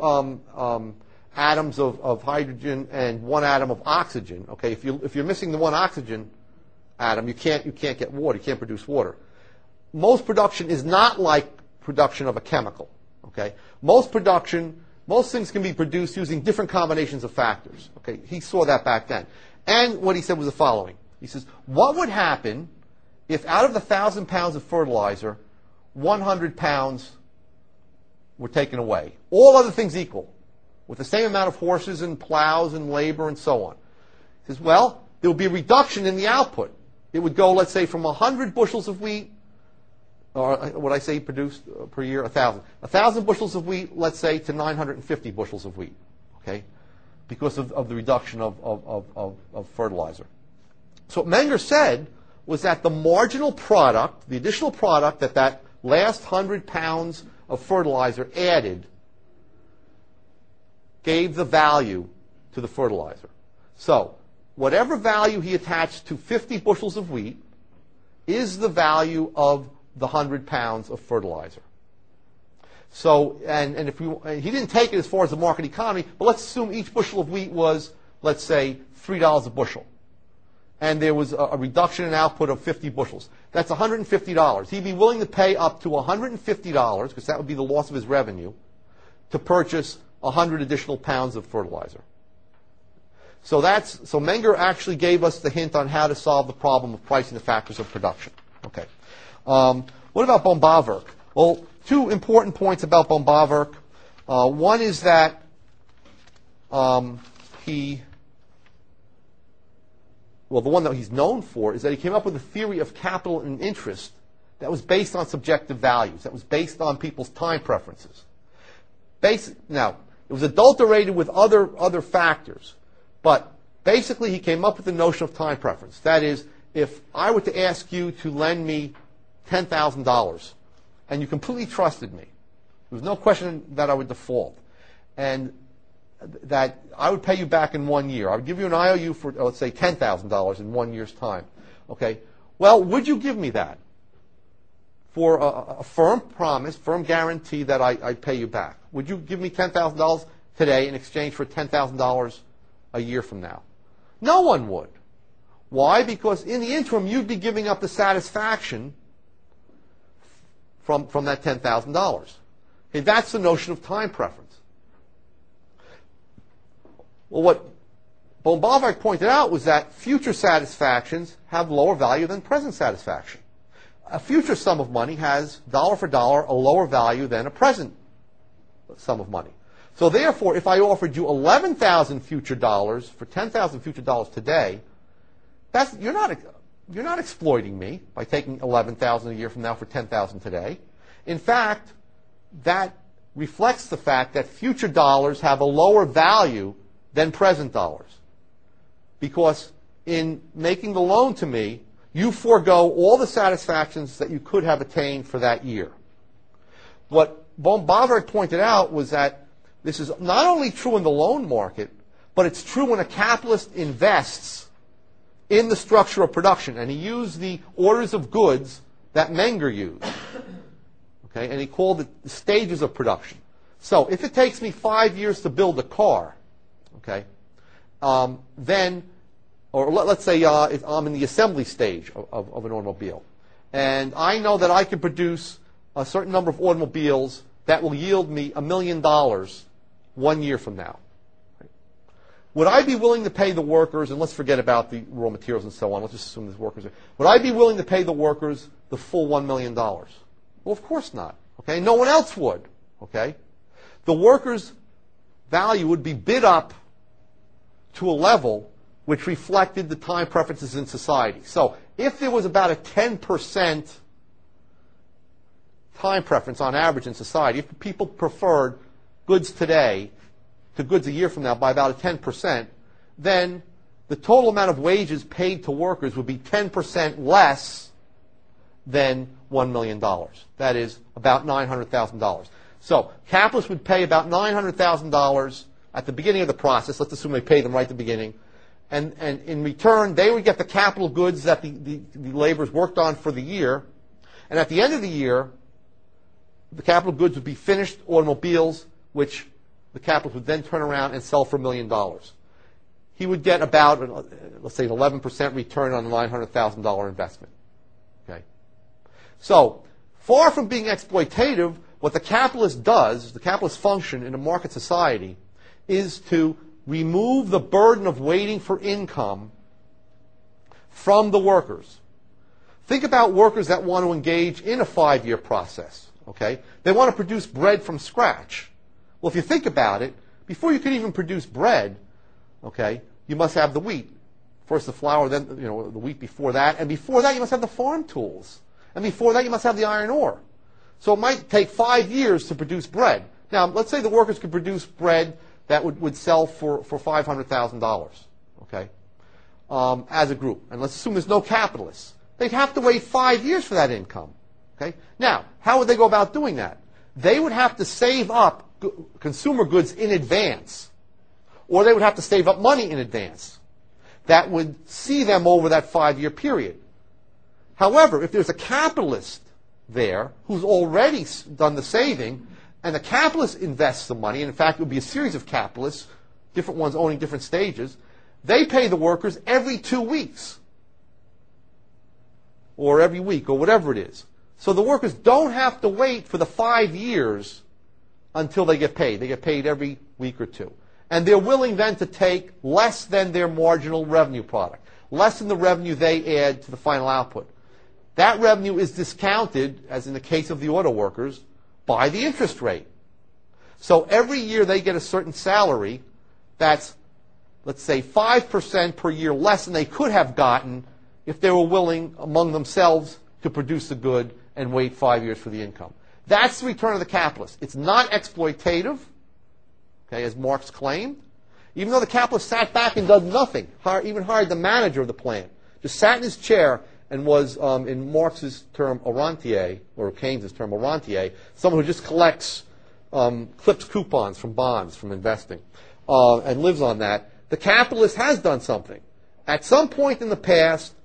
atoms of hydrogen and one atom of oxygen. Okay? If you're missing the one oxygen atom, you can't get water. You can't produce water. Most production is not like production of a chemical. Okay? Most things can be produced using different combinations of factors. Okay? He saw that back then. And what he said was the following. He says, what would happen if out of the 1,000 pounds of fertilizer, 100 pounds were taken away? All other things equal, with the same amount of horses and plows and labor and so on. He says, well, there would be a reduction in the output. It would go, let's say, from 100 bushels of wheat, or what I say produced per year, 1,000. 1,000 bushels of wheat, let's say, to 950 bushels of wheat, okay, because of the reduction of fertilizer. So what Menger said was that the marginal product, the additional product that last 100 pounds of fertilizer added, gave the value to the fertilizer. So whatever value he attached to 50 bushels of wheat is the value of the 100 pounds of fertilizer. So, and if he didn't take it as far as the market economy, but let's assume each bushel of wheat was, let's say, $3 a bushel. And there was a reduction in output of 50 bushels. That's $150. He'd be willing to pay up to $150, because that would be the loss of his revenue, to purchase 100 additional pounds of fertilizer. So Menger actually gave us the hint on how to solve the problem of pricing the factors of production. Okay. What about Bombawerk? Well, two important points about Bombawerk. One is that the one that he's known for is that he came up with a theory of capital and interest that was based on subjective values, that was based on people's time preferences. Now, it was adulterated with other factors, but basically he came up with the notion of time preference. That is, if I were to ask you to lend me $10,000 and you completely trusted me, there was no question that I would default, and that I would pay you back in 1 year. I would give you an IOU for, let's say, $10,000 in 1 year's time. Okay? Well, would you give me that for a firm promise, firm guarantee that I'd pay you back? Would you give me $10,000 today in exchange for $10,000 a year from now? No one would. Why? Because in the interim, you'd be giving up the satisfaction from that $10,000. Okay, that's the notion of time preference. Well, what Bombawerk pointed out was that future satisfactions have lower value than present satisfaction. A future sum of money has, dollar for dollar, a lower value than a present sum of money. So therefore, if I offered you 11,000 future dollars for 10,000 future dollars today, you're not exploiting me by taking 11,000 a year from now for 10,000 today. In fact, that reflects the fact that future dollars have a lower value than present dollars. Because in making the loan to me, you forego all the satisfactions that you could have attained for that year. What Bombawerk pointed out was that this is not only true in the loan market, but it's true when a capitalist invests in the structure of production. And he used the orders of goods that Menger used. Okay? And he called it the stages of production. So if it takes me 5 years to build a car, okay, then, or let's say I'm in the assembly stage of an automobile, and I know that I can produce a certain number of automobiles that will yield me $1 million 1 year from now. Would I be willing to pay the workers, and let's forget about the raw materials and so on, let's just assume the workers are, would I be willing to pay the workers the full $1 million? Well, of course not. Okay? No one else would. Okay? The workers' value would be bid up to a level which reflected the time preferences in society. So if there was about a 10% time preference on average in society, if people preferred goods today to goods a year from now by about a 10%, then the total amount of wages paid to workers would be 10% less than $1 million. That is about $900,000. So capitalists would pay about $900,000 at the beginning of the process. Let's assume they pay them right at the beginning. and in return, they would get the capital goods that the laborers worked on for the year. And at the end of the year, the capital goods would be finished automobiles, which the capitalists would then turn around and sell for $1 million. He would get about, let's say, an 11% return on a $900,000 investment. Okay. So, far from being exploitative, what the capitalist does, the capitalist function in a market society, is to remove the burden of waiting for income from the workers. Think about workers that want to engage in a 5-year process. Okay? They want to produce bread from scratch. Well, if you think about it, before you can even produce bread, okay, you must have the wheat. First the flour, then the wheat before that, and before that you must have the farm tools. And before that you must have the iron ore. So it might take 5 years to produce bread. Now, let's say the workers could produce bread that would sell for $500,000, okay, as a group. And let's assume there's no capitalists. They'd have to wait 5 years for that income. Okay? Now, how would they go about doing that? They would have to save up consumer goods in advance, or they would have to save up money in advance. That would see them over that 5-year period. However, if there's a capitalist there who's already done the saving, and the capitalist invests the money, and in fact it would be a series of capitalists, different ones owning different stages, they pay the workers every 2 weeks, or every week, or whatever it is. So the workers don't have to wait for the 5 years until they get paid. They get paid every week or two. And they're willing then to take less than their marginal revenue product, less than the revenue they add to the final output. That revenue is discounted, as in the case of the auto workers, by the interest rate. So every year they get a certain salary that's, let's say, 5% per year less than they could have gotten if they were willing among themselves to produce a good and wait 5 years for the income. That's the return of the capitalist. It's not exploitative, okay, as Marx claimed. Even though the capitalist sat back and did nothing, even hired the manager of the plant, just sat in his chair and was, in Marx's term, a rentier, or Keynes's term, a rentier, someone who just collects, clips coupons from bonds, from investing, and lives on that. The capitalist has done something. At some point in the past,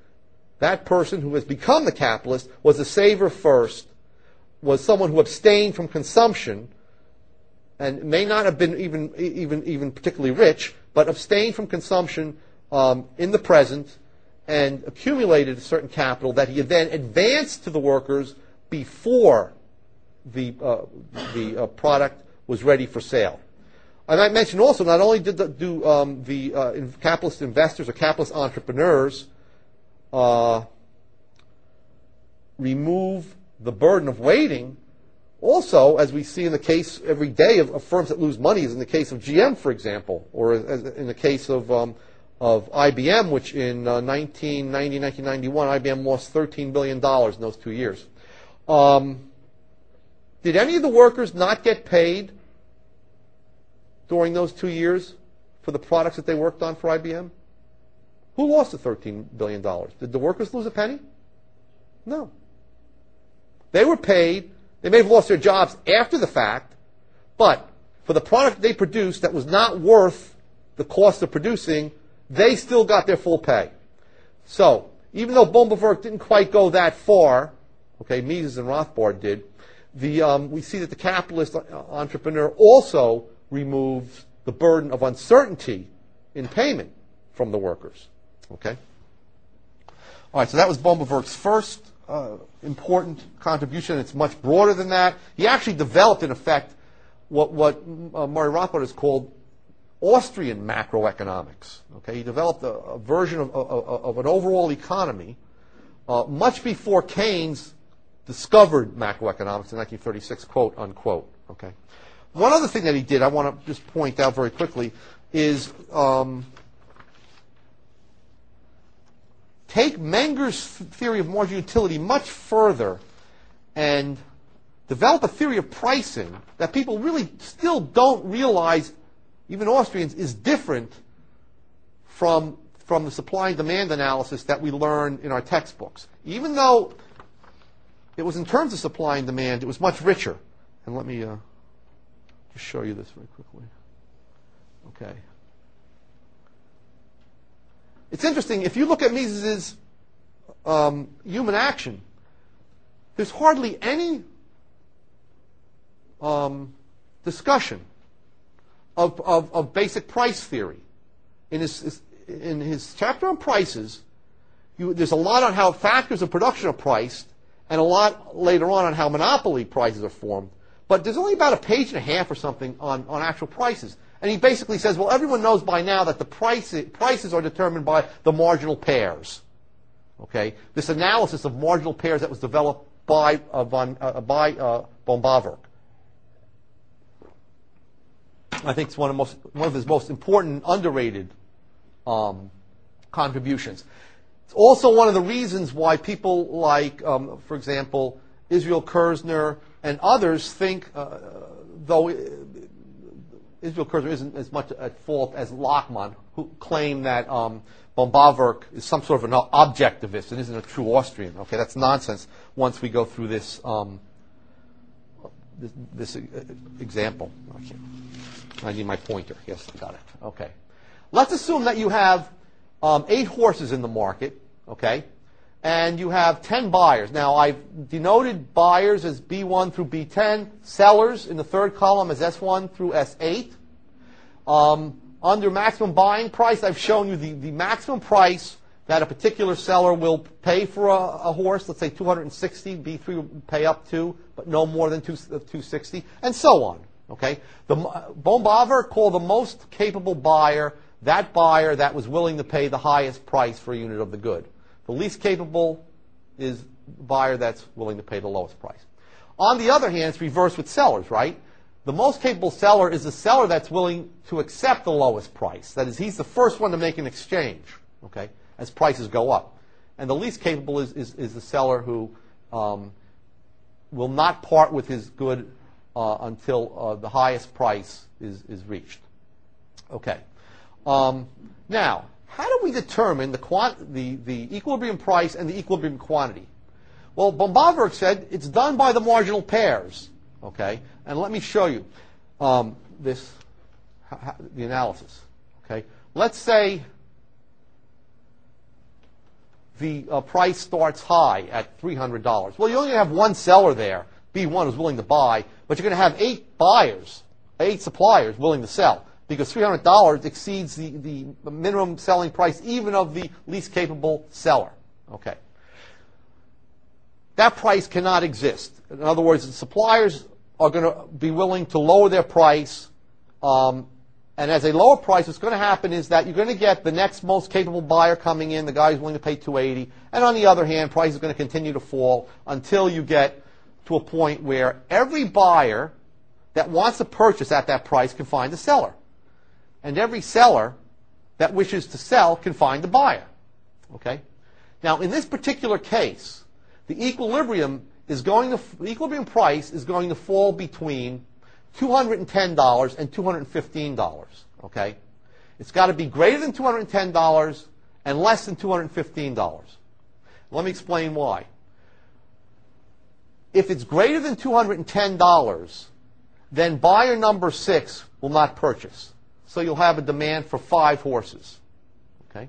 that person who has become the capitalist was a saver first, was someone who abstained from consumption, and may not have been even particularly rich, but abstained from consumption in the present, and accumulated a certain capital that he then advanced to the workers before the product was ready for sale. I might mention also, not only did the capitalist investors or capitalist entrepreneurs remove the burden of waiting, also, as we see in the case every day of firms that lose money, as in the case of GM, for example, or as in the case of IBM, which in 1990, 1991, IBM lost $13 billion in those 2 years. Did any of the workers not get paid during those 2 years for the products that they worked on for IBM? Who lost the $13 billion? Did the workers lose a penny? No. They were paid. They may have lost their jobs after the fact, but for the product they produced that was not worth the cost of producing, they still got their full pay. So, even though Bombewerk didn't quite go that far, okay, Mises and Rothbard did, we see that the capitalist entrepreneur also removes the burden of uncertainty in payment from the workers. Okay? All right, so that was Bombewerk's first important contribution. It's much broader than that. He actually developed, in effect, what Murray Rothbard has called Austrian macroeconomics. Okay, he developed a version of an overall economy much before Keynes discovered macroeconomics in 1936, quote unquote. Okay. One other thing that he did, I want to just point out very quickly, is take Menger's theory of marginal utility much further and develop a theory of pricing that people really still don't realize, even Austrians, is different from the supply and demand analysis that we learn in our textbooks. Even though it was in terms of supply and demand, it was much richer. And let me just show you this very quickly. Okay. It's interesting, if you look at Mises's human action, there's hardly any discussion of basic price theory. In his chapter on prices, there's a lot on how factors of production are priced, and a lot later on how monopoly prices are formed. But there's only about a page and a half or something on actual prices. And he basically says, well, everyone knows by now that the prices are determined by the marginal pairs. Okay? This analysis of marginal pairs that was developed by von Bawerk. I think it's one of his most important, underrated contributions. It's also one of the reasons why people like, for example, Israel Kirzner and others think, though Israel Kirzner isn't as much at fault as Lachmann, who claim that von Bawerk is some sort of an objectivist and isn't a true Austrian. Okay, that's nonsense once we go through this this example. Okay. I need my pointer. Yes, I got it. Okay. Let's assume that you have 8 horses in the market, okay, and you have 10 buyers. Now, I've denoted buyers as B1 through B10, sellers in the third column as S1 through S8. Under maximum buying price, I've shown you the maximum price that a particular seller will pay for a horse, let's say 260, B3 will pay up to, but no more than 260, and so on. Okay? Von Bawerk called the most capable buyer that buyer that was willing to pay the highest price for a unit of the good. The least capable is the buyer that's willing to pay the lowest price. On the other hand, it's reversed with sellers, right? The most capable seller is the seller that's willing to accept the lowest price. That is, he's the first one to make an exchange, okay, as prices go up. And the least capable is the seller who will not part with his good until the highest price is reached. Okay. Now, how do we determine the equilibrium price and the equilibrium quantity? Well, von Bawerk said it's done by the marginal pairs. Okay, and let me show you the analysis. Okay, let's say the price starts high at $300. Well, you only have one seller there, B1, who's willing to buy, but you're going to have 8 buyers, 8 suppliers willing to sell, because $300 exceeds the minimum selling price even of the least capable seller. Okay. That price cannot exist. In other words, the suppliers are going to be willing to lower their price, and as they lower price, what's going to happen is that you're going to get the next most capable buyer coming in, the guy who's willing to pay $280, and on the other hand, price is going to continue to fall until you get to a point where every buyer that wants to purchase at that price can find a seller. And every seller that wishes to sell can find a buyer. Okay? Now, in this particular case, the equilibrium price is going to fall between $210 and $215. Okay? It's got to be greater than $210 and less than $215. Let me explain why. If it's greater than $210, then buyer number 6 will not purchase. So you'll have a demand for 5 horses. Okay?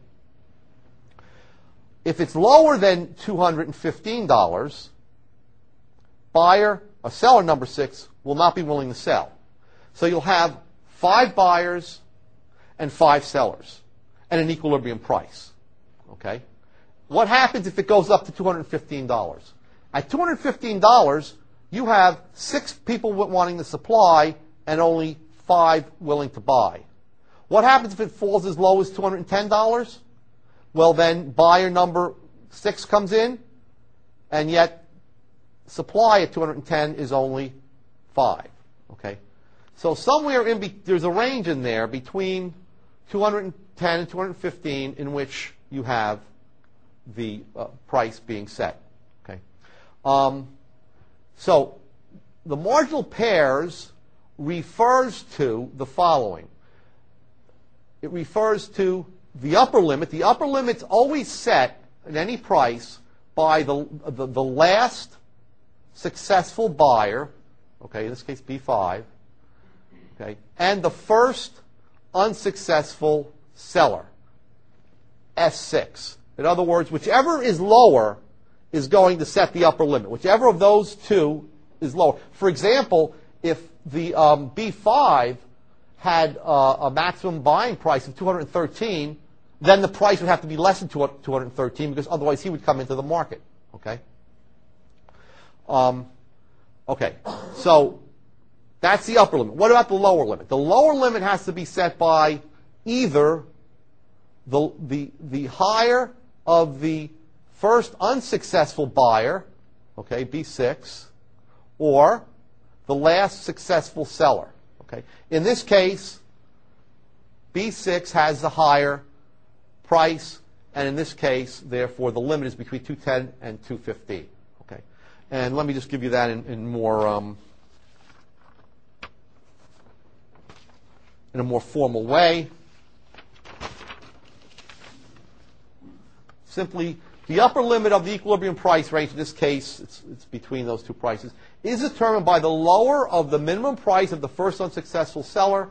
If it's lower than $215, seller number 6 will not be willing to sell. So you'll have 5 buyers and 5 sellers and an equilibrium price. Okay? What happens if it goes up to $215? At $215, you have 6 people wanting to supply and only 5 willing to buy. What happens if it falls as low as $210? Well, then buyer number 6 comes in, and yet supply at 210 is only 5. Okay, so somewhere there's a range in there between 210 and 215 in which you have the price being set. Okay, so the marginal pairs refers to the following. It refers to the upper limit. The upper limit's always set at any price by the last successful buyer, okay, in this case B5, okay, and the first unsuccessful seller. S6. In other words, whichever is lower is going to set the upper limit. Whichever of those two is lower. For example, if the B5 had a maximum buying price of 213, then the price would have to be less than 213 because otherwise he would come into the market. Okay. Okay. So that's the upper limit. What about the lower limit? The lower limit has to be set by either the higher of the first unsuccessful buyer, okay, B6, or the last successful seller. Okay. In this case, B6 has the higher price, and in this case, therefore, the limit is between 210 and 215. Okay. And let me just give you that in a more formal way. Simply, the upper limit of the equilibrium price range, in this case, it's between those two prices, is determined by the lower of the minimum price of the first unsuccessful seller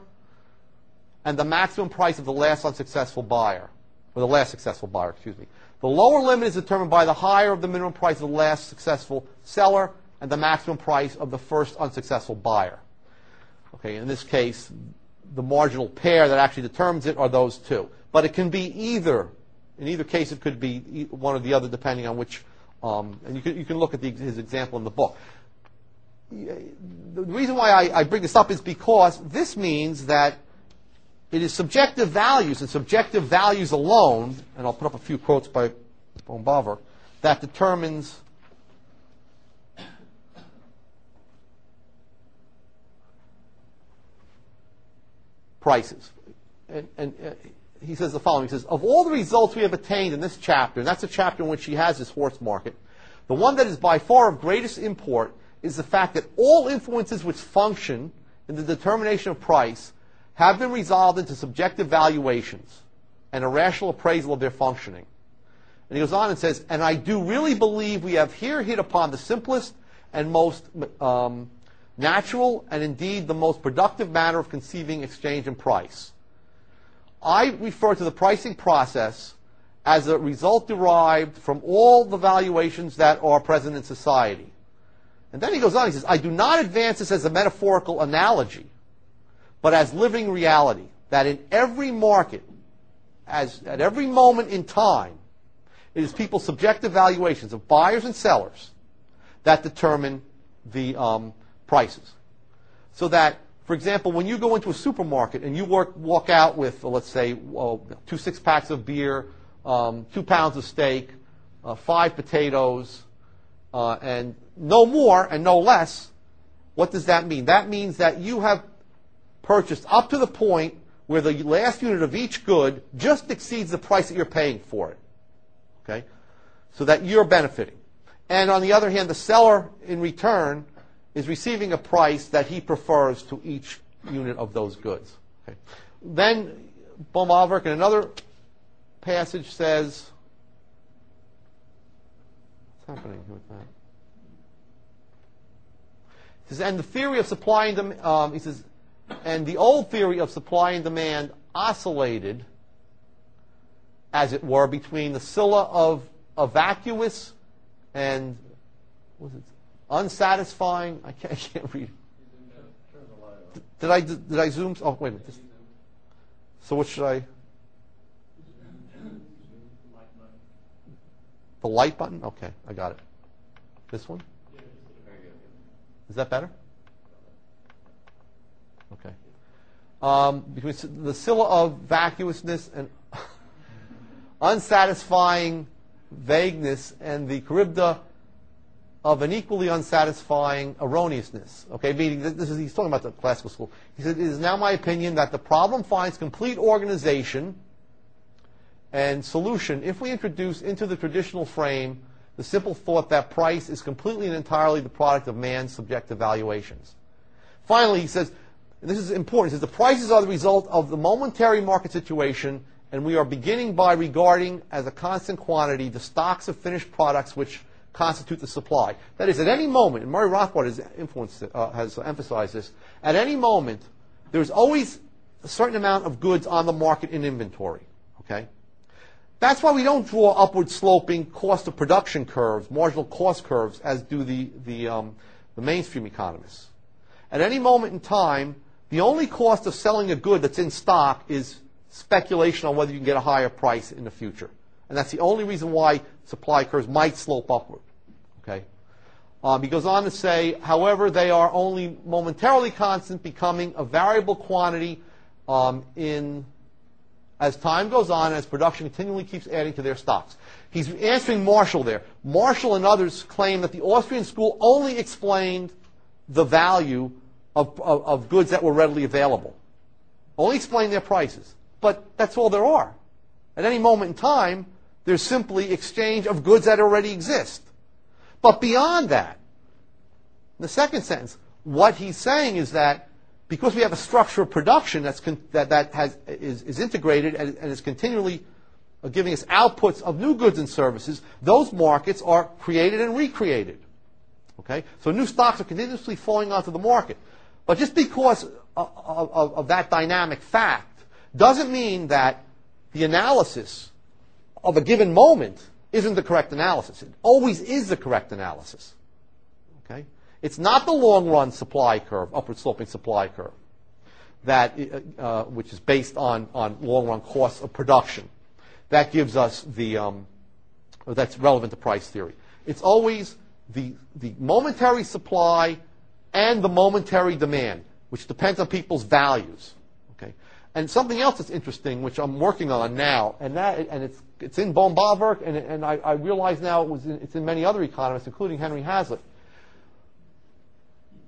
and the maximum price of the last unsuccessful buyer, or the last successful buyer, excuse me. The lower limit is determined by the higher of the minimum price of the last successful seller and the maximum price of the first unsuccessful buyer. Okay, in this case, the marginal pair that actually determines it are those two. But it can be either. In either case, it could be one or the other, depending on which. And you can look at his example in the book. The reason why I bring this up is because this means that it is subjective values and subjective values alone, and I'll put up a few quotes by von Bauer, that determines prices. And he says the following. He says, of all the results we have attained in this chapter, and that's a chapter in which he has this horse market, the one that is by far of greatest import is the fact that all influences which function in the determination of price have been resolved into subjective valuations and a rational appraisal of their functioning. And he goes on and says, and I do really believe we have here hit upon the simplest and most natural and indeed the most productive manner of conceiving exchange and price. I refer to the pricing process as a result derived from all the valuations that are present in society. And then he goes on, he says, I do not advance this as a metaphorical analogy, but as living reality, that in every market, at every moment in time, it is people's subjective valuations of buyers and sellers that determine the prices. So that, for example, when you go into a supermarket and you walk out with, let's say, 2 6-packs of beer, 2 pounds of steak, 5 potatoes, and no more and no less, what does that mean? That means that you have purchased up to the point where the last unit of each good just exceeds the price that you're paying for it. Okay? So that you're benefiting. And on the other hand, the seller, in return, is receiving a price that he prefers to each unit of those goods. Okay. Then, Baumwollwerk in another passage says, what's happening with that? He says, and the theory of supply and demand, he says, and the old theory of supply and demand oscillated, as it were, between the scylla of a vacuous and unsatisfying. I can't read. Did I zoom? Oh, wait a minute. So what should I? The light button? Okay, I got it. This one? Is that better? Okay. Between the scylla of vacuousness and unsatisfying vagueness and the charybda of an equally unsatisfying erroneousness. Okay, meaning he's talking about the classical school. He said, it is now my opinion that the problem finds complete organization and solution if we introduce into the traditional frame the simple thought that price is completely and entirely the product of man's subjective valuations. Finally, he says, and this is important, he says, the prices are the result of the momentary market situation, and we are beginning by regarding as a constant quantity the stocks of finished products which constitute the supply. That is, at any moment, and Murray Rothbard has emphasized this, at any moment, there's always a certain amount of goods on the market in inventory. Okay? That's why we don't draw upward sloping cost of production curves, marginal cost curves, as do the mainstream economists. At any moment in time, the only cost of selling a good that's in stock is speculation on whether you can get a higher price in the future. And that's the only reason why supply curves might slope upward. Okay? He goes on to say, however, they are only momentarily constant, becoming a variable quantity as time goes on, as production continually keeps adding to their stocks. He's answering Marshall there. Marshall and others claim that the Austrian school only explained the value of goods that were readily available. Only explained their prices. But that's all there are. At any moment in time, there's simply exchange of goods that already exist. But beyond that, in the second sentence, what he's saying is that because we have a structure of production is integrated and is continually giving us outputs of new goods and services, those markets are created and recreated. Okay? So new stocks are continuously falling onto the market. But just because of that dynamic fact doesn't mean that the analysis of a given moment isn't the correct analysis. It always is the correct analysis. Okay? It's not the long-run supply curve, upward sloping supply curve, that which is based on long-run costs of production. That gives us that's relevant to price theory. It's always the momentary supply and the momentary demand, which depends on people's values. Okay? And something else that's interesting, which I'm working on now, and it's in von Bauwerk, and I realize now it's in many other economists, including Henry Hazlitt.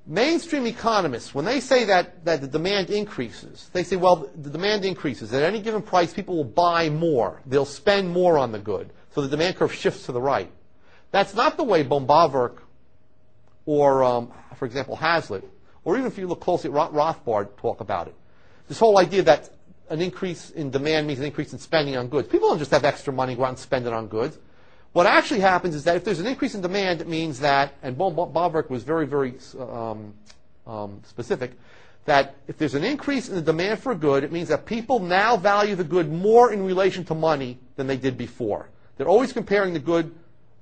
Mainstream economists, when they say that the demand increases, they say, well, the demand increases. At any given price, people will buy more. They'll spend more on the good. So the demand curve shifts to the right. That's not the way von Bauwerk or, for example, Hazlitt, or even if you look closely at Rothbard, talk about it. This whole idea that an increase in demand means an increase in spending on goods. People don't just have extra money, go out and spend it on goods. What actually happens is that if there's an increase in demand, it means that, and von Bauwerk was very, very specific, that if there's an increase in the demand for a good, it means that people now value the good more in relation to money than they did before. They're always comparing the good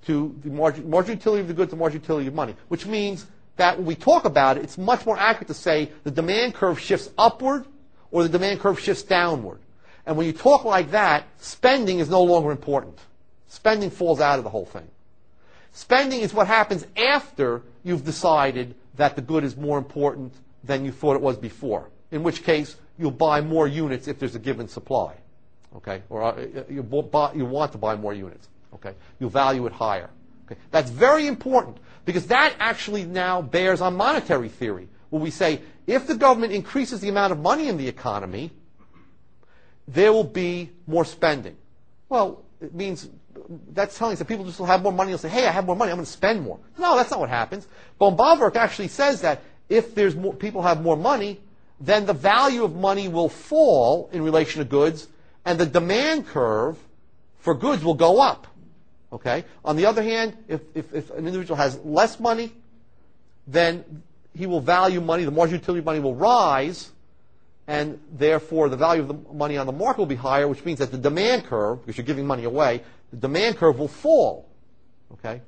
to the margin utility of the good to margin utility of money, which means that when we talk about it, it's much more accurate to say the demand curve shifts upward or the demand curve shifts downward. And when you talk like that, spending is no longer important. Spending falls out of the whole thing. Spending is what happens after you've decided that the good is more important than you thought it was before, in which case you'll buy more units if there's a given supply. Okay? Or you want to buy more units. Okay? You'll value it higher. Okay? That's very important because that actually now bears on monetary theory, where we say if the government increases the amount of money in the economy, there will be more spending. Well, it means that's telling us that people just will have more money. They'll say, hey, I have more money, I'm going to spend more. No, that's not what happens. Von Bauwerk actually says that if there's more, people have more money, then the value of money will fall in relation to goods, and the demand curve for goods will go up. Okay? On the other hand, if an individual has less money, then he will value money, the marginal utility of money will rise, and therefore the value of the money on the market will be higher, which means that the demand curve, because you're giving money away, the demand curve will fall. Okay?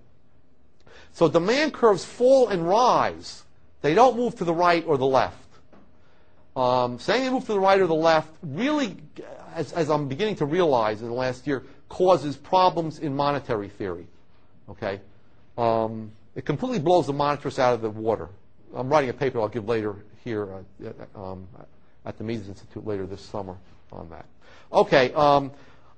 So demand curves fall and rise. They don't move to the right or the left. Saying they move to the right or the left really, as I'm beginning to realize in the last year, causes problems in monetary theory. Okay? It completely blows the monetarists out of the water. I'm writing a paper I'll give later here at the Mises Institute later this summer on that. Okay,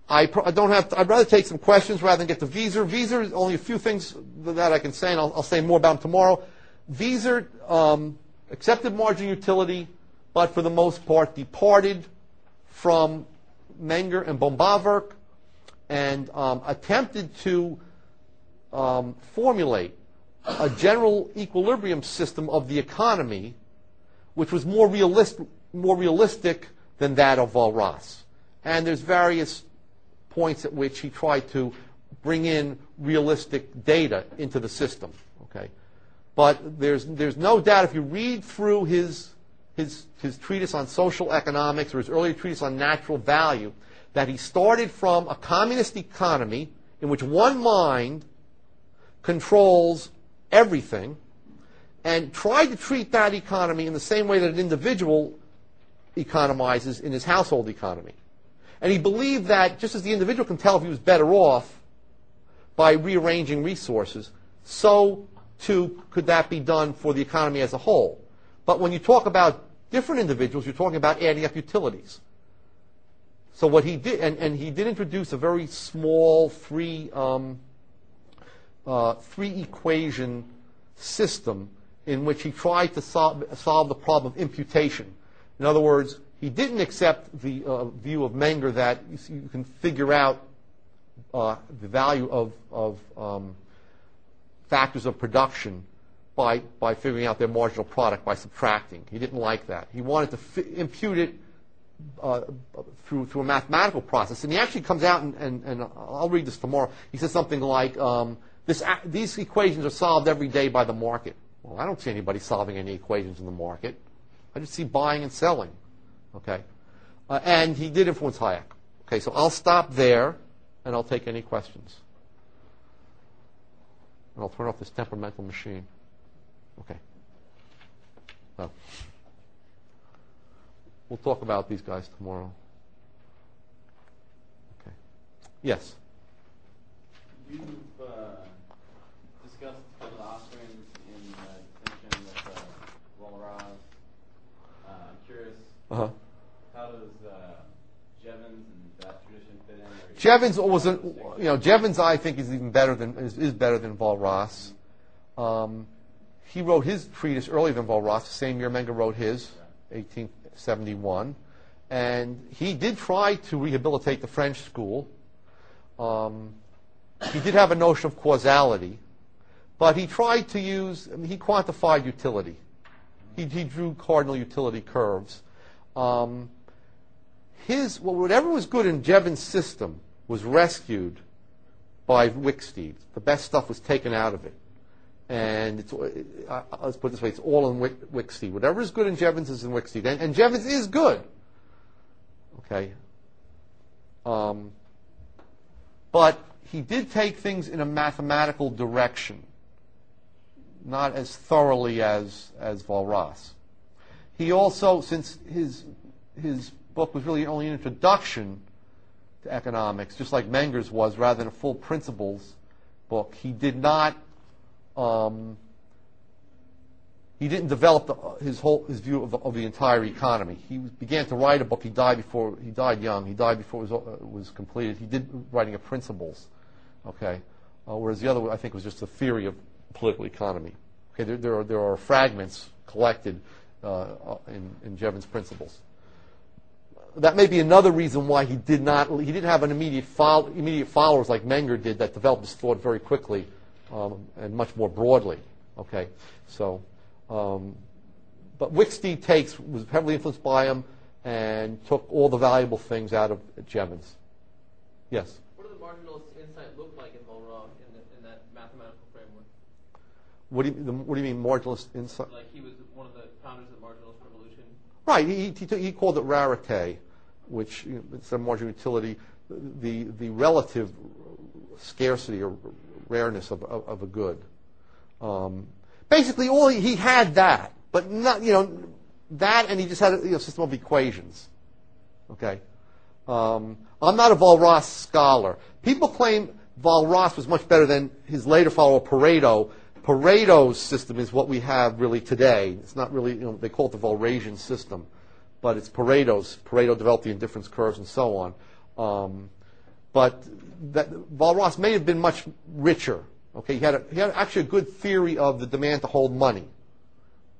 I'd rather take some questions rather than get to Wieser. Wieser is only a few things that I can say, and I'll say more about them tomorrow. Wieser accepted margin utility, but for the most part departed from Menger and von Bauwerk and attempted to formulate a general equilibrium system of the economy, which was more realistic than that of Walras. And there's various points at which he tried to bring in realistic data into the system. Okay, but there's no doubt if you read through his treatise on social economics or his earlier treatise on natural value, that he started from a communist economy in which one mind controls everything, and tried to treat that economy in the same way that an individual economizes in his household economy. And he believed that just as the individual can tell if he was better off by rearranging resources, so too could that be done for the economy as a whole. But when you talk about different individuals, you're talking about adding up utilities. So what he did, and he did introduce a very small three equation system in which he tried to solve the problem of imputation. In other words, he didn't accept the view of Menger that you can figure out the value of factors of production by figuring out their marginal product by subtracting. He didn't like that. He wanted to impute it through a mathematical process. And he actually comes out, and I'll read this tomorrow. He says something like, these equations are solved every day by the market. Well, I don't see anybody solving any equations in the market. I just see buying and selling. Okay? And he did influence Hayek. Okay, so I'll stop there, and I'll take any questions. And I'll turn off this temperamental machine. Okay. So, we'll talk about these guys tomorrow. Okay. Yes? You've discussed the Austrians in distinction with Walras. I'm curious, how does Jevons and that tradition fit in? Jevons was, Jevons I think is even better than is better than Walras. He wrote his treatise earlier than Walras. The same year Menger wrote his, 1871, and he did try to rehabilitate the French school. He did have a notion of causality, but he tried to use. He quantified utility. He drew cardinal utility curves. Whatever was good in Jevons' system was rescued by Wicksteed. The best stuff was taken out of it. And let's put it this way, it's all in Wicksteed. Whatever is good in Jevons is in Wicksteed. And Jevons is good. Okay. But he did take things in a mathematical direction, not as thoroughly as Walras. He also, since his book was really only an introduction to economics, just like Menger's was, rather than a full principles book, he did not. He didn't develop his view of the entire economy. He began to write a book. He died young. He died before it was completed. He did writing of principles, okay. Whereas the other, I think, was just a theory of political economy. Okay, there are fragments collected in Jevons' principles. That may be another reason why he didn't have an immediate followers like Menger did that developed his thought very quickly. And much more broadly, okay. So, but Wicksteed was heavily influenced by him and took all the valuable things out of Jevons. Yes. What did the marginalist insight look like in Walras in that mathematical framework? What do you mean marginalist insight? Like he was one of the founders of the marginalist revolution. Right. He called it rarité, which it's a marginal utility, the relative scarcity or rareness of a good. Basically, he had that, but not that, and he just had a system of equations. Okay, I'm not a Walras scholar. People claim Walras was much better than his later follower Pareto. Pareto's system is what we have really today. It's not really, they call it the Walrasian system, but it's Pareto's. Pareto developed the indifference curves and so on. But Walras may have been much richer. Okay, he had actually a good theory of the demand to hold money,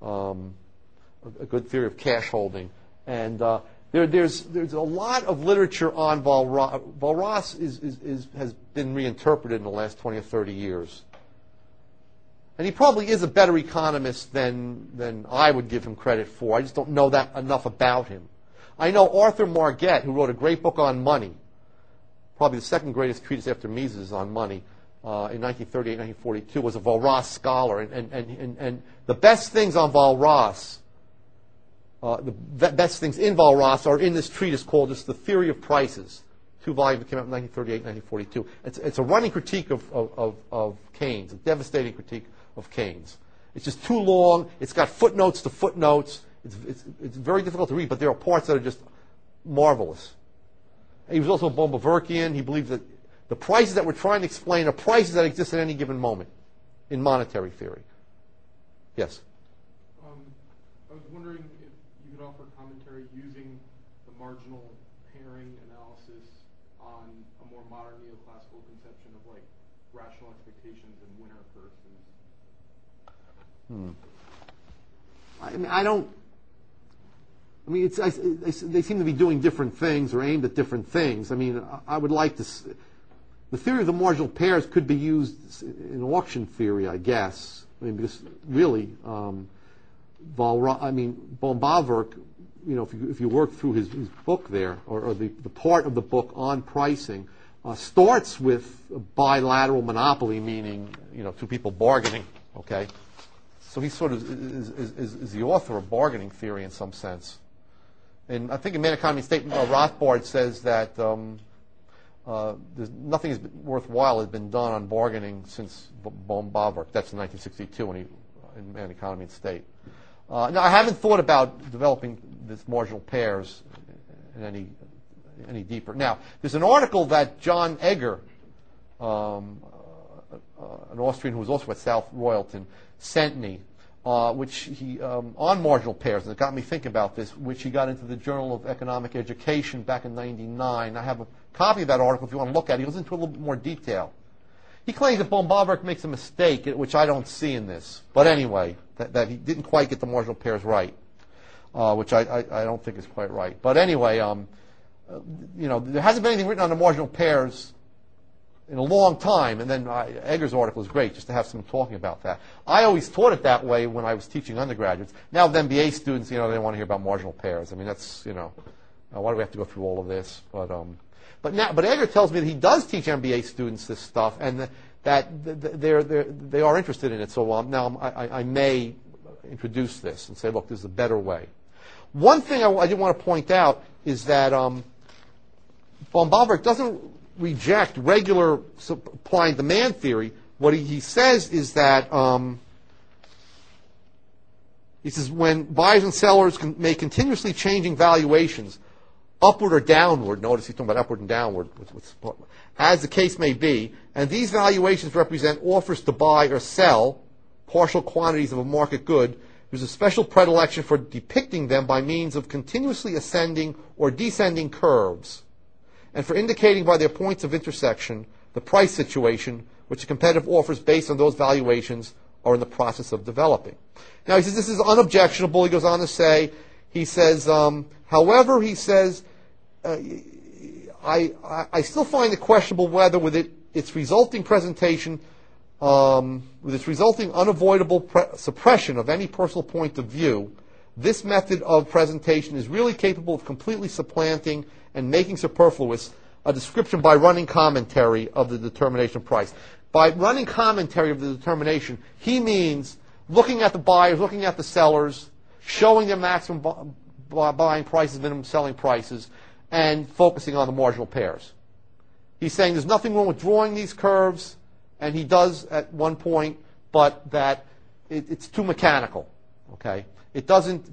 a good theory of cash holding, and there's a lot of literature on Walras. Walras has been reinterpreted in the last 20 or 30 years, and he probably is a better economist than I would give him credit for. I just don't know that enough about him. I know Arthur Marget, who wrote a great book on money. Probably the second greatest treatise after Mises on money, in 1938, 1942, was a Walras scholar. And the best things on Walras, the best things in Walras are in this treatise called just The Theory of Prices. two volumes that came out in 1938, 1942. It's a running critique of Keynes, a devastating critique of Keynes. It's just too long. It's got footnotes to footnotes. It's very difficult to read, but there are parts that are just marvelous. He was also a Bombaverkian. He believed that the prices that we're trying to explain are prices that exist at any given moment in monetary theory. Yes? I was wondering if you could offer commentary using the marginal pairing analysis on a more modern neoclassical conception of like rational expectations and winner curses. They seem to be doing different things or aimed at different things. I mean, I would like to. The theory of the marginal pairs could be used in auction theory, I guess. I mean, because really, Bombaverk, if you work through his book there, or the part of the book on pricing, starts with a bilateral monopoly, meaning two people bargaining. Okay, so he sort of is the author of bargaining theory in some sense. And I think in Man, Economy, and State, Rothbard says that nothing worthwhile has been done on bargaining since Bombaverk. That's in 1962 when in Man, Economy, and State. Now, I haven't thought about developing this marginal pairs in any deeper. Now, there's an article that John Egger, an Austrian who was also at South Royalton, sent me, which he on marginal pairs, and it got me thinking about this, which he got into the Journal of Economic Education back in '99. I have a copy of that article if you want to look at it. He goes into a little bit more detail. He claims that Bombaverk makes a mistake, which I don't see in this. But anyway, that he didn't quite get the marginal pairs right, which I don't think is quite right. But anyway, there hasn't been anything written on the marginal pairs in a long time, and then Egger's article is great just to have someone talking about that. I always taught it that way when I was teaching undergraduates. Now with MBA students, they don't want to hear about marginal pairs. I mean, that's, why do we have to go through all of this? But Egger tells me that he does teach MBA students this stuff, and that they are interested in it. So now I may introduce this and say, look, this is a better way. One thing I did want to point out is that Bombaverk doesn't reject regular supply and demand theory. What he says is that he says when buyers and sellers make continuously changing valuations, upward or downward, notice he's talking about upward and downward, as the case may be, and these valuations represent offers to buy or sell partial quantities of a market good, there's a special predilection for depicting them by means of continuously ascending or descending curves, and for indicating by their points of intersection the price situation which the competitive offers based on those valuations are in the process of developing. Now, he says this is unobjectionable. He goes on to say, he says, however, he says, I still find it questionable whether with its resulting presentation, with its resulting unavoidable suppression of any personal point of view, this method of presentation is really capable of completely supplanting and making superfluous a description by running commentary of the determination of price. By running commentary of the determination, he means looking at the buyers, looking at the sellers, showing their maximum buying prices, minimum selling prices, and focusing on the marginal pairs. He's saying there's nothing wrong with drawing these curves, and he does at one point, but that it's too mechanical. Okay, it doesn't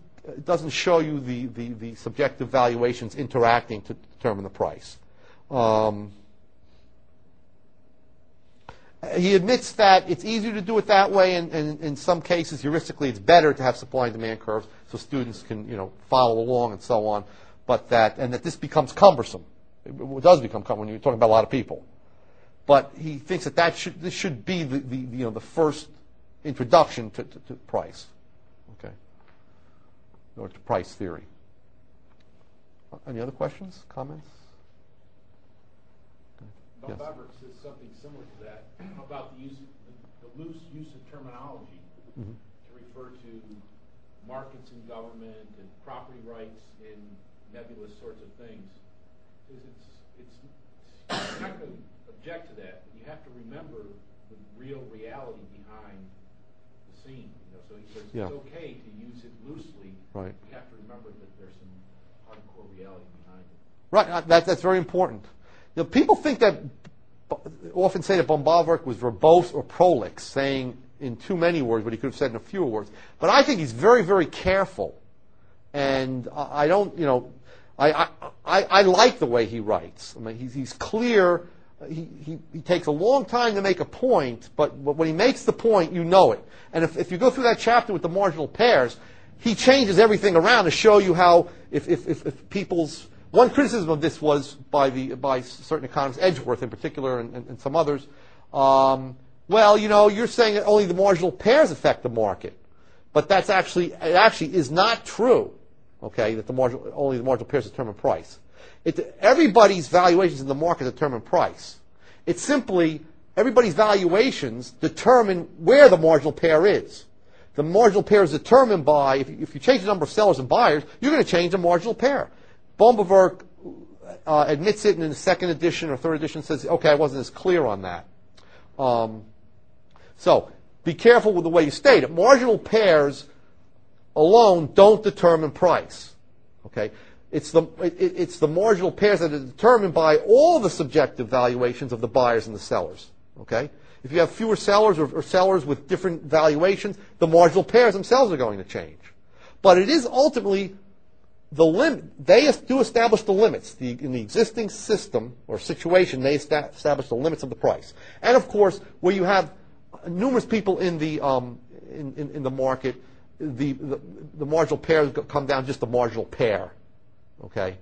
show you the subjective valuations interacting to determine the price. He admits that it's easier to do it that way, and in some cases, heuristically, it's better to have supply and demand curves so students can follow along and so on. But that this becomes cumbersome. It does become cumbersome when you're talking about a lot of people. But he thinks that this should be the first introduction to price, okay, or to price theory. Any other questions, comments? Yes. Bombaverk says something similar to that about the loose use of terminology to refer to markets in government and property rights in nebulous sorts of things. It's not going to object to that, but you have to remember the real reality behind the scene. So he says it's okay to use it loosely. Right. You have to remember that there's some hardcore reality behind it. Right. That's very important. People think that, often say that von Bauwerk was verbose or prolix, saying in too many words what he could have said in a fewer words. But I think he's very, very careful. And I don't, I like the way he writes. I mean, he's clear. He takes a long time to make a point, but when he makes the point, you know it. And if you go through that chapter with the marginal pairs, he changes everything around to show you how if people's one criticism of this was by certain economists, Edgeworth in particular, and some others. Well, you're saying that only the marginal pairs affect the market, but it actually is not true. Okay, that only the marginal pairs determine price. Everybody's valuations in the market determine price. It's simply everybody's valuations determine where the marginal pair is. The marginal pair is determined by, if you change the number of sellers and buyers, you're going to change the marginal pair. Von Bauwerk admits it, and in the second edition or third edition says, okay, I wasn't as clear on that. So be careful with the way you state it. Marginal pairs alone don't determine price. Okay? It's the marginal pairs that are determined by all the subjective valuations of the buyers and the sellers. Okay? If you have fewer sellers or sellers with different valuations, the marginal pairs themselves are going to change. But it is ultimately the limit. They do establish the limits. In the existing system or situation, they establish the limits of the price. And of course, where you have numerous people in the market, the marginal pairs come down just the marginal pair. Okay?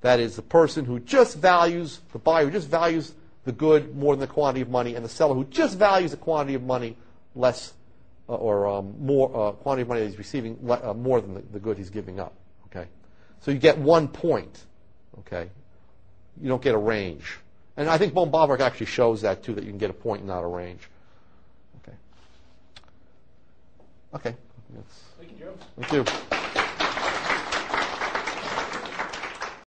That is the person who just values, the buyer who just values the good more than the quantity of money, and the seller who just values the quantity of money less or more quantity of money that he's receiving more than the good he's giving up. Okay? So you get 1 point. Okay? You don't get a range. And I think von Bauwerk actually shows that too, that you can get a point and not a range. Okay. Okay. Thank you, Joe. Thank you.